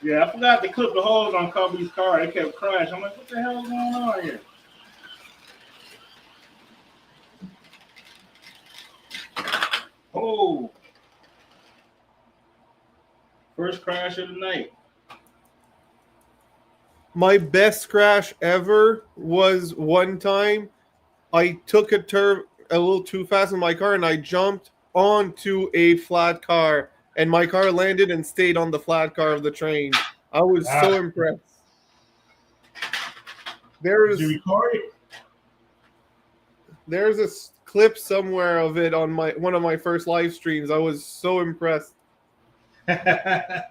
Yeah, I forgot to clip the hose on Cubby's car. They kept crashing. I'm like, what the hell is going on here? Oh. First crash of the night.
My best crash ever was one time I took a turn a little too fast in my car and I jumped onto a flat car and my car landed and stayed on the flat car of the train. I was so impressed.
Did you record it?
There's a clip somewhere of it on one of my first live streams. I was so impressed.
That's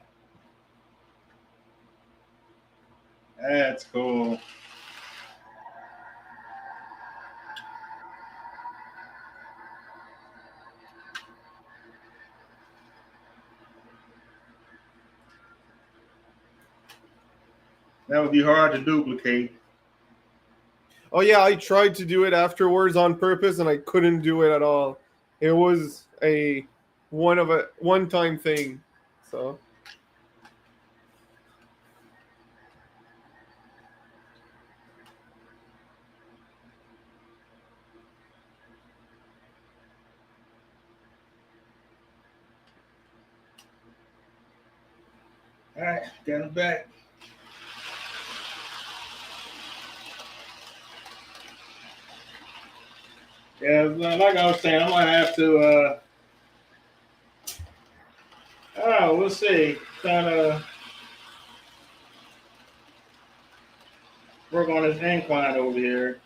cool. That would be hard to duplicate.
Oh yeah, I tried to do it afterwards on purpose and I couldn't do it at all. It was a one-time thing. So
All right, got him back. Yeah, like I was saying, I might have to. Oh, we'll see. Kind of work on this incline over here.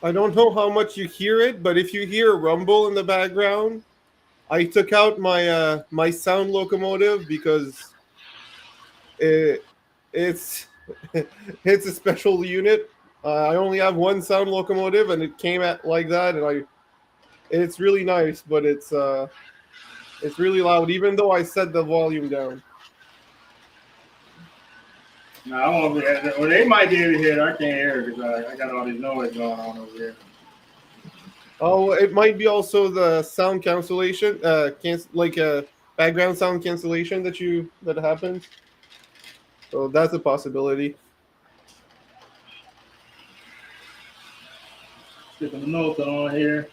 I don't know how much you hear it, but if you hear a rumble in the background, I took out my sound locomotive because it's it's a special unit. I only have one sound locomotive, and it came at like that, and it's really nice, but it's really loud, even though I set the volume down.
No, I won't be. Well, they might be able to hear it. I can't hear it because I got all this noise going on over here.
Oh, it might be also the sound cancellation, background sound cancellation that happens. So that's a possibility.
Sticking the notes on here.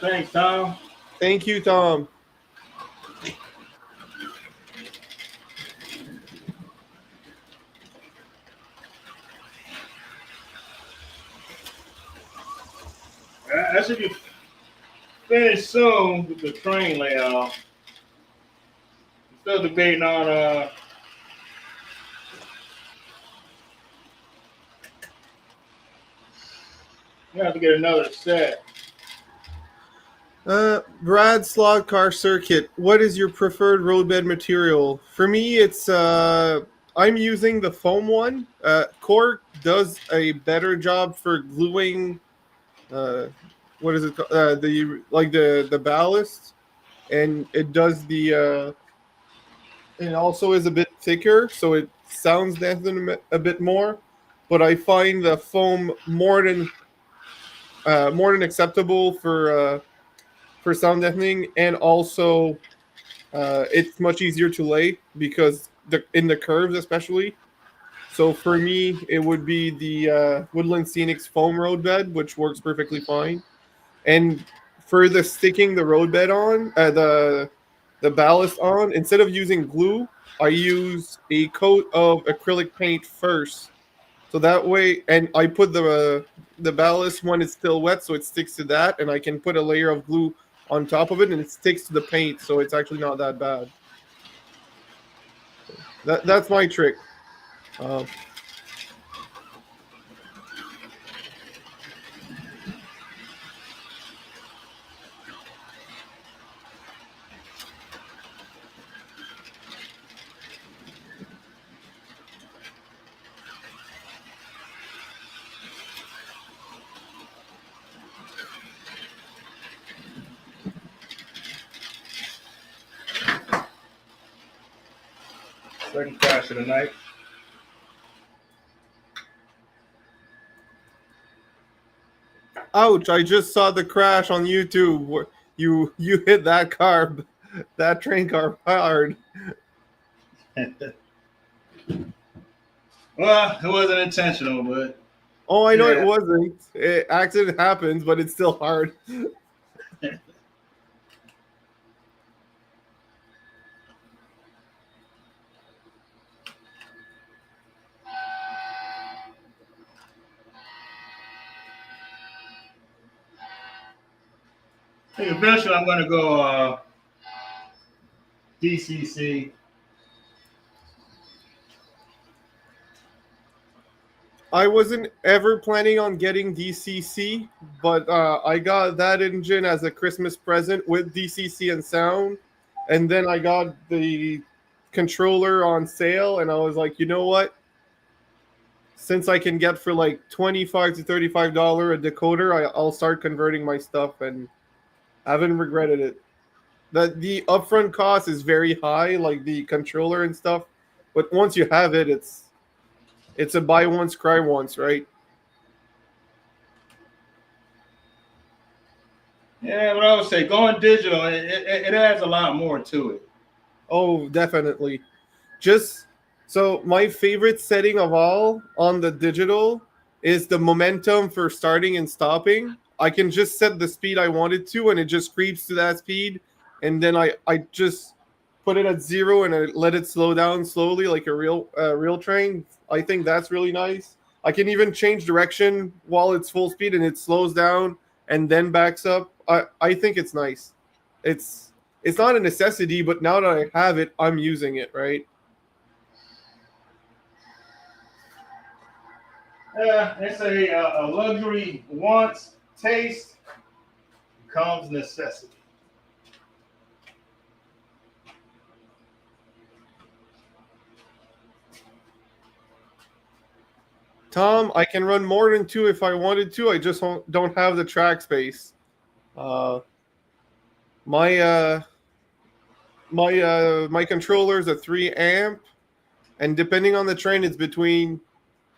Thanks, Tom.
Thank you, Tom.
I should be finished soon with the train layout. Still debating on you have to get another set.
Brad Slog Car Circuit. What is your preferred roadbed material? For me, it's I'm using the foam one. Cork does a better job for gluing. What is it called? The ballast, and it does the. It also is a bit thicker, so it sounds deafening a bit more. But I find the foam more than acceptable for sound deafening, and also it's much easier to lay because in the curves especially. So for me, it would be the Woodland Scenics foam roadbed, which works perfectly fine. And for the sticking the roadbed on, the ballast on, instead of using glue, I use a coat of acrylic paint first. So that way, and I put the ballast when it's still wet, so it sticks to that, and I can put a layer of glue on top of it, and it sticks to the paint, so it's actually not that bad. That's my trick.
Second crash of the night.
Ouch! I just saw the crash on YouTube. You hit that train car hard.
Well, it wasn't intentional, but
Oh, I know
yeah.
it wasn't. Accident happens, but it's still hard.
I think eventually I'm gonna go DCC.
I wasn't ever planning on getting DCC, but I got that engine as a Christmas present with DCC and sound, and then I got the controller on sale, and I was like, you know what? Since I can get for like $25 to $35 a decoder, I'll start converting my stuff, and I haven't regretted it. The upfront cost is very high, like the controller and stuff, but once you have it, it's a buy once, cry once, right?
Yeah, but I would say going digital, it adds a lot more to it.
Oh, definitely. Just so my favorite setting of all on the digital is the momentum for starting and stopping. I can just set the speed I wanted to, and it just creeps to that speed, and then I just put it at zero and I let it slow down slowly like a real train. I think that's really nice. I can even change direction while it's full speed, and it slows down and then backs up. I think it's nice. It's not a necessity, but now that I have it, I'm using it, right?
Yeah, it's a luxury wants, taste becomes necessity.
Tom, I can run more than two if I wanted to. I just don't have the track space. Uh, my my controller is a 3 amp, and depending on the train, it's between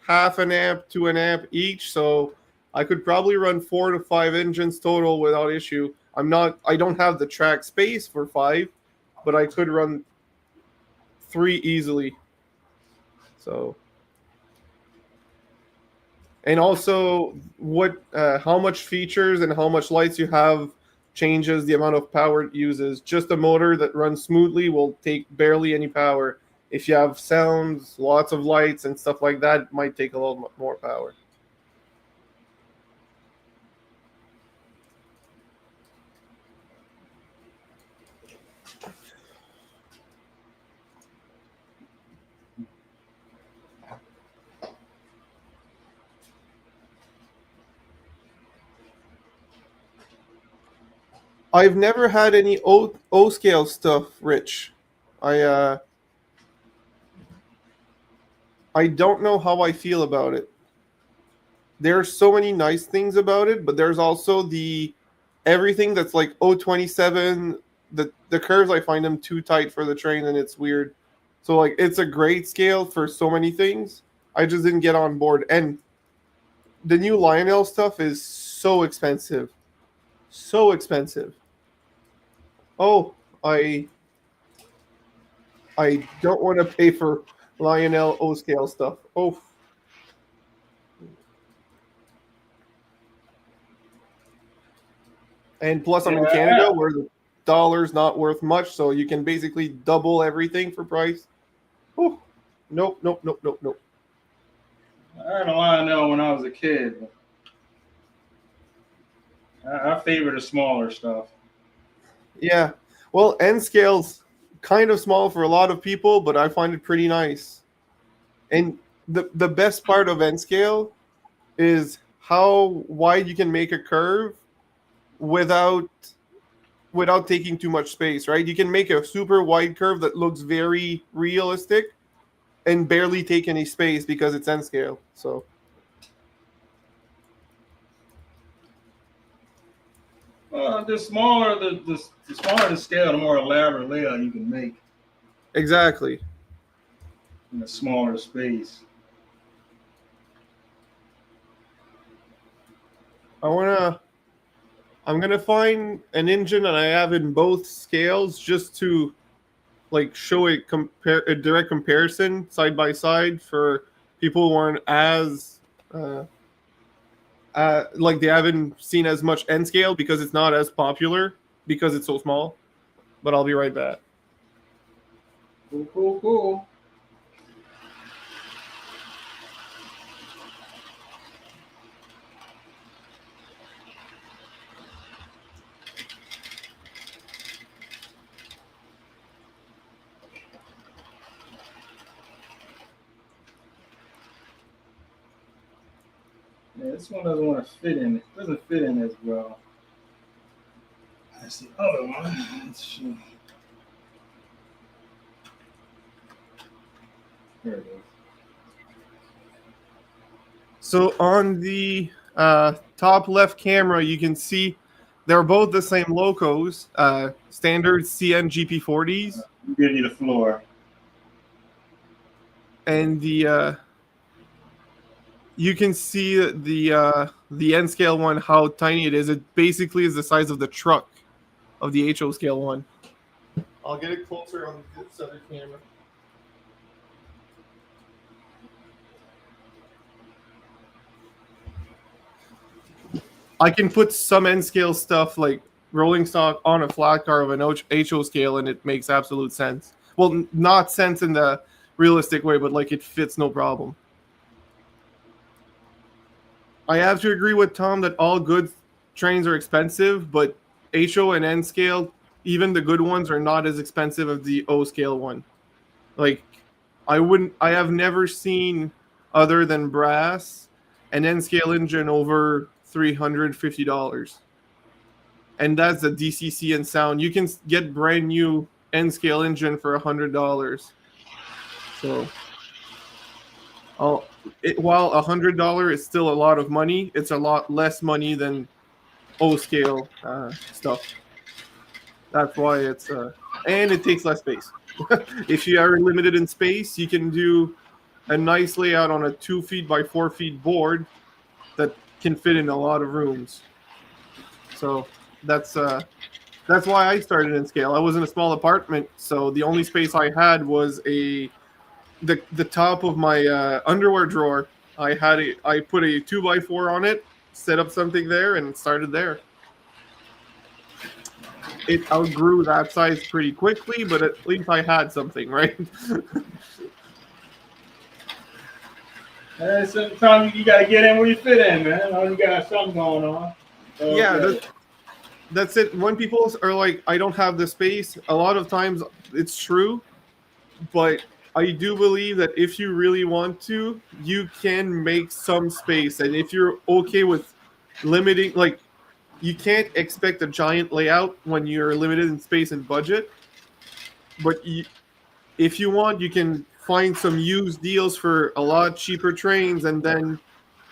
half an amp to an amp each. So I could probably run 4 to 5 engines total without issue. I don't have the track space for 5, but I could run 3 easily. So And also, how much features and how much lights you have changes the amount of power it uses. Just a motor that runs smoothly will take barely any power. If you have sounds, lots of lights, and stuff like that, it might take a little more power. I've never had any O scale stuff, Rich. I I don't know how I feel about it. There's so many nice things about it, but there's also the everything that's like 027. The curves, I find them too tight for the train, and it's weird. So like it's a great scale for so many things. I just didn't get on board. And the new Lionel stuff is so expensive. So expensive. Oh, I don't want to pay for Lionel O scale stuff. Oh. And plus, I'm in Canada where the dollar's not worth much, so you can basically double everything for price. Oh, nope.
I had a Lionel when I was a kid. I favor the smaller stuff.
Yeah. Well, N scale's kind of small for a lot of people, but I find it pretty nice. And the best part of N scale is how wide you can make a curve without taking too much space, right? You can make a super wide curve that looks very realistic and barely take any space because it's N scale. So
The smaller the scale, the more elaborate layout you can make
exactly.
in a smaller space.
I'm gonna find an engine that I have in both scales just to like show a direct comparison side by side for people who aren't as like they haven't seen as much N scale because it's not as popular because it's so small. But I'll be right back.
Cool. Yeah, this one doesn't want to fit in. It doesn't fit in as well. That's the other one. Let's see. There it is.
So on the top left camera, you can see they're both the same locos, standard CN GP40s.
Give you the floor.
And the you can see the N scale one, how tiny it is. It basically is the size of the truck of the HO scale one. I'll get it closer on this other camera. I can put some N scale stuff like rolling stock on a flat car of an HO scale, and it makes absolute sense. Well, not sense in the realistic way, but like it fits no problem. I have to agree with Tom that all good trains are expensive, but HO and N scale, even the good ones, are not as expensive as the O scale one. Like, I have never seen, other than brass, an N scale engine over $350. And that's a DCC and sound. You can get brand new N scale engine for $100. So, while $100 is still a lot of money, it's a lot less money than O scale stuff. That's why it's and it takes less space. If you are limited in space, you can do a nice layout on a 2 feet by 4 feet board that can fit in a lot of rooms. So that's why I started in scale. I was in a small apartment, so the only space I had was the top of my underwear drawer. I put a 2x4 on it, set up something there, and started there. It outgrew that size pretty quickly, but at least I had something, right?
Sometimes you gotta get in where you fit in, man. You got something going on. So,
Yeah, that's it. When people are like, I don't have the space, a lot of times it's true, but I do believe that if you really want to, you can make some space. And if you're okay with limiting, like, you can't expect a giant layout when you're limited in space and budget. But if you want, you can find some used deals for a lot cheaper trains, and then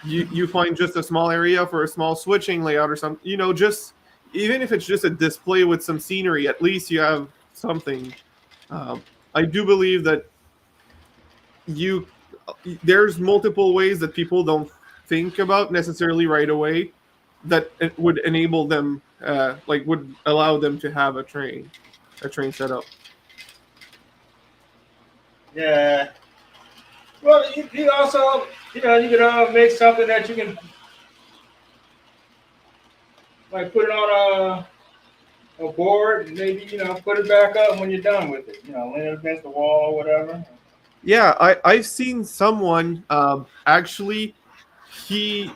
you find just a small area for a small switching layout or something. Just even if it's just a display with some scenery, at least you have something. I do believe that there's multiple ways that people don't think about necessarily right away that it would enable them, would allow them to have a train setup.
yeah. Well, you also, you could make something that you can like put it on a board and maybe put it back up when you're done with it. Lean it against the wall or whatever.
Yeah, I've seen someone actually he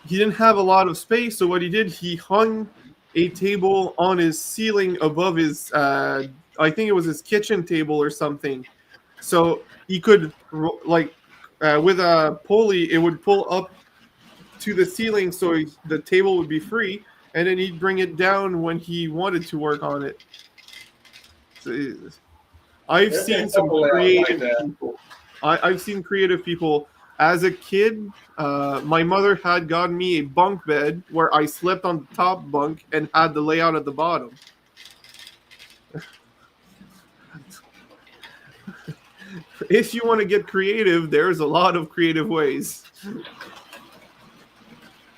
didn't have a lot of space, so what he did, he hung a table on his ceiling above his I think it was his kitchen table or something. So he could with a pulley, it would pull up to the ceiling, so the table would be free, and then he'd bring it down when he wanted to work on it. So, I've
There's
seen
a
some
couple layouts like
creative
that.
people. I've seen creative people. As a kid, my mother had gotten me a bunk bed where I slept on the top bunk and had the layout at the bottom. If you want to get creative, there's a lot of creative ways.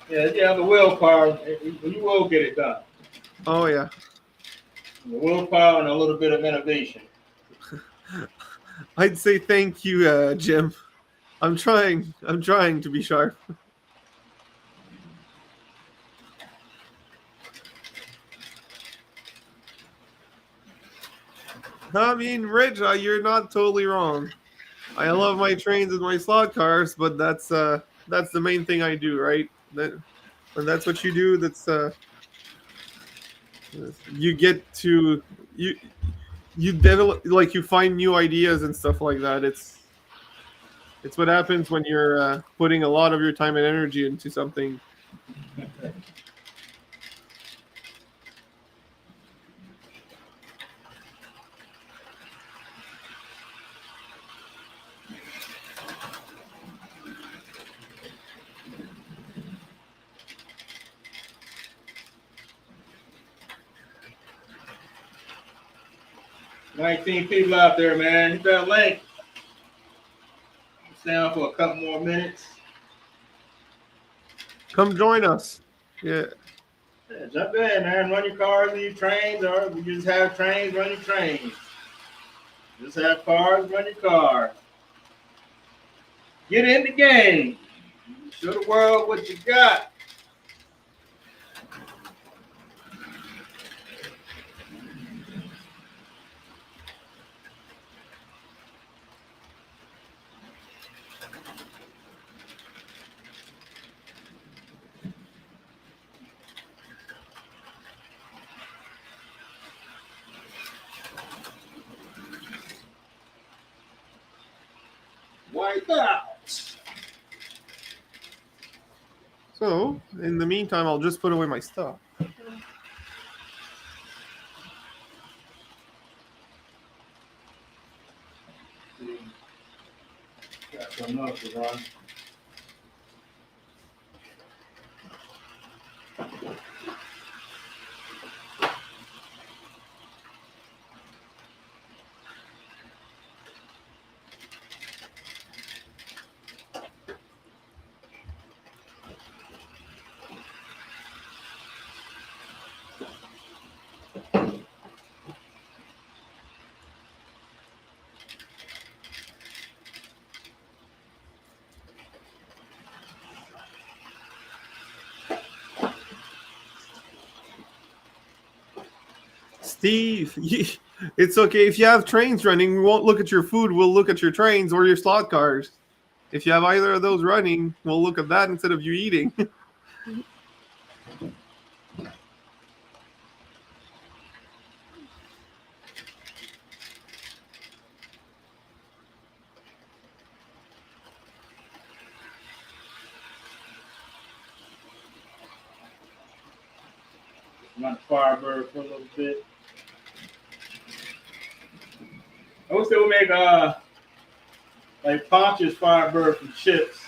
Yeah, you have the willpower, you will get it done.
Oh yeah.
The willpower and a little bit of innovation.
I'd say thank you, Jim. I'm trying to be sharp. I mean, Rich, you're not totally wrong. I love my trains and my slot cars, but that's the main thing I do, right? When that's what you do, you get to you develop, like, you find new ideas and stuff like that. It's what happens when you're putting a lot of your time and energy into something.
$19 people out there, man. Hit that link. Stay on for a couple more minutes.
Come join us. Yeah.
Yeah, jump in, man. Run your cars and your trains, or we just have trains, run your trains. Just have cars, run your cars. Get in the game. Show the world what you got. Wipe out.
So, in the meantime, I'll just put away my stuff.
Got something else to run.
Steve, it's okay if you have trains running. We won't look at your food. We'll look at your trains or your slot cars. If you have either of those running, we'll look at that instead of you eating.
Run the Firebird for a little bit. I wish they would make like Pontius Firebird from chips.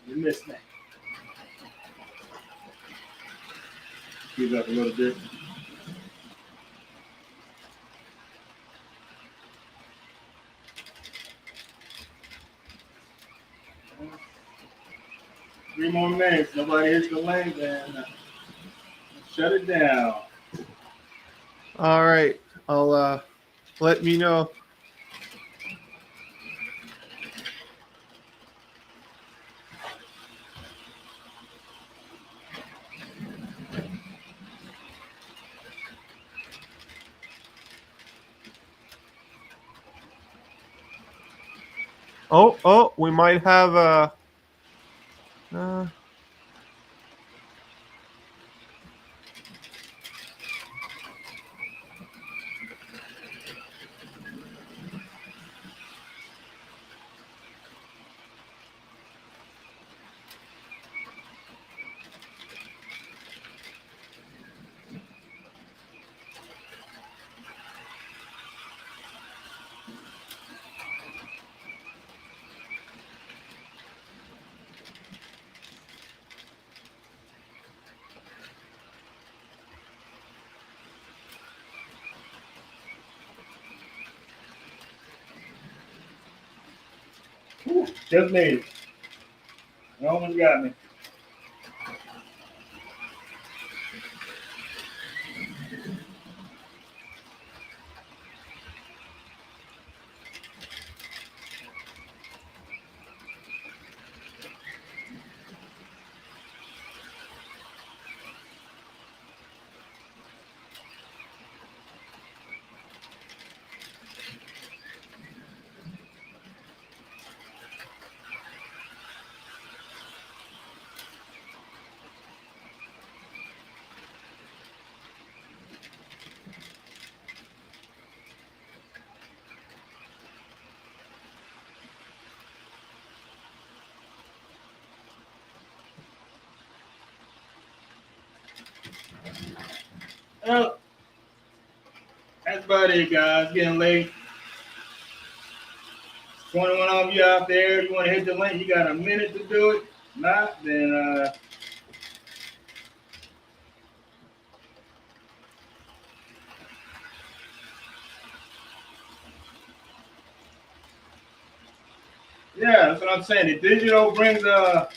You missed that. Speed up a little bit. Three more minutes. Nobody hits the lane, then shut it down.
All right. I'll let me know. Oh, we might have a.
Whew, just made it. You almost got me. Well, that's about it, guys. Getting late. 21 of you out there, you want to hit the link, you got a minute to do it. Not, then yeah, that's what I'm saying. The digital brings a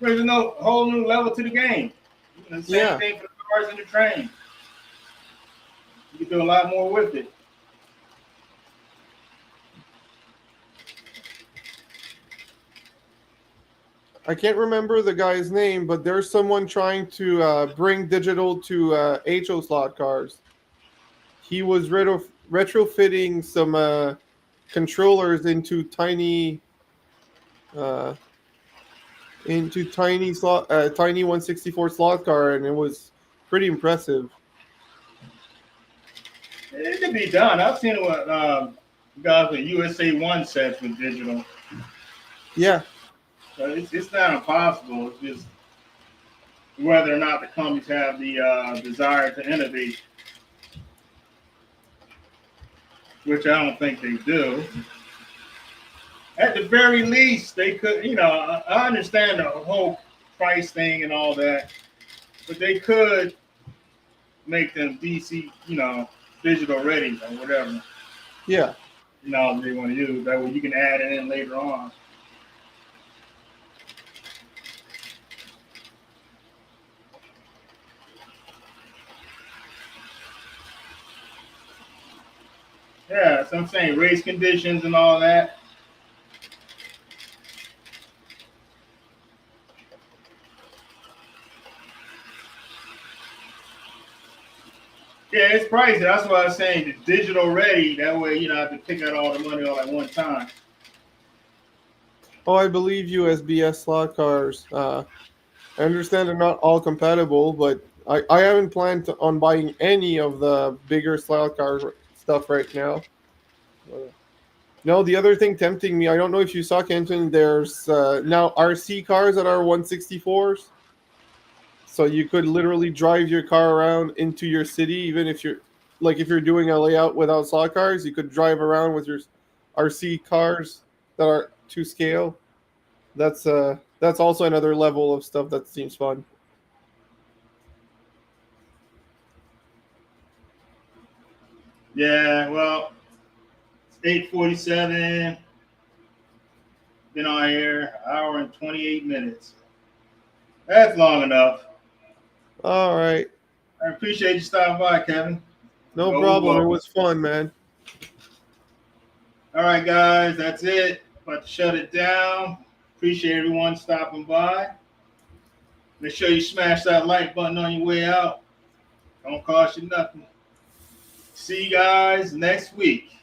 whole new level to the game. The same thing for the cars and the train. You can do a lot more with it.
I can't remember the guy's name, but there's someone trying to bring digital to HO slot cars. He was retrofitting some controllers into tiny tiny 164 slot car, and it was pretty impressive.
It can be done. I've seen it with guys with USA One sets with digital.
Yeah.
So it's not impossible. It's just whether or not the companies have the desire to innovate, which I don't think they do. At the very least, they could, I understand the whole price thing and all that, but they could make them DC, digital ready or whatever.
Yeah.
They want to use. That way you can add it in later on. Yeah, so I'm saying race conditions and all that. Yeah, it's pricey. That's why I was saying the digital ready. That way, you know, I have to pick out all the money all at one time.
Oh, I believe USB-S slot cars. I understand they're not all compatible, but I haven't planned on buying any of the bigger slot car stuff right now. No, the other thing tempting me, I don't know if you saw, Kenton, there's now RC cars that are 164s. So you could literally drive your car around into your city, even if you're if you're doing a layout without slot cars, you could drive around with your RC cars that are to scale. That's also another level of stuff that seems fun.
Yeah, well, it's 8:47. Been on here an hour and 28 minutes. That's long enough.
All right.
I appreciate you stopping by, Kevin.
No
Always
problem. It
welcome.
was fun, man.
All right, guys, that's it. About to shut it down. Appreciate everyone stopping by. Make sure you smash that like button on your way out. Don't cost you nothing. See you guys next week.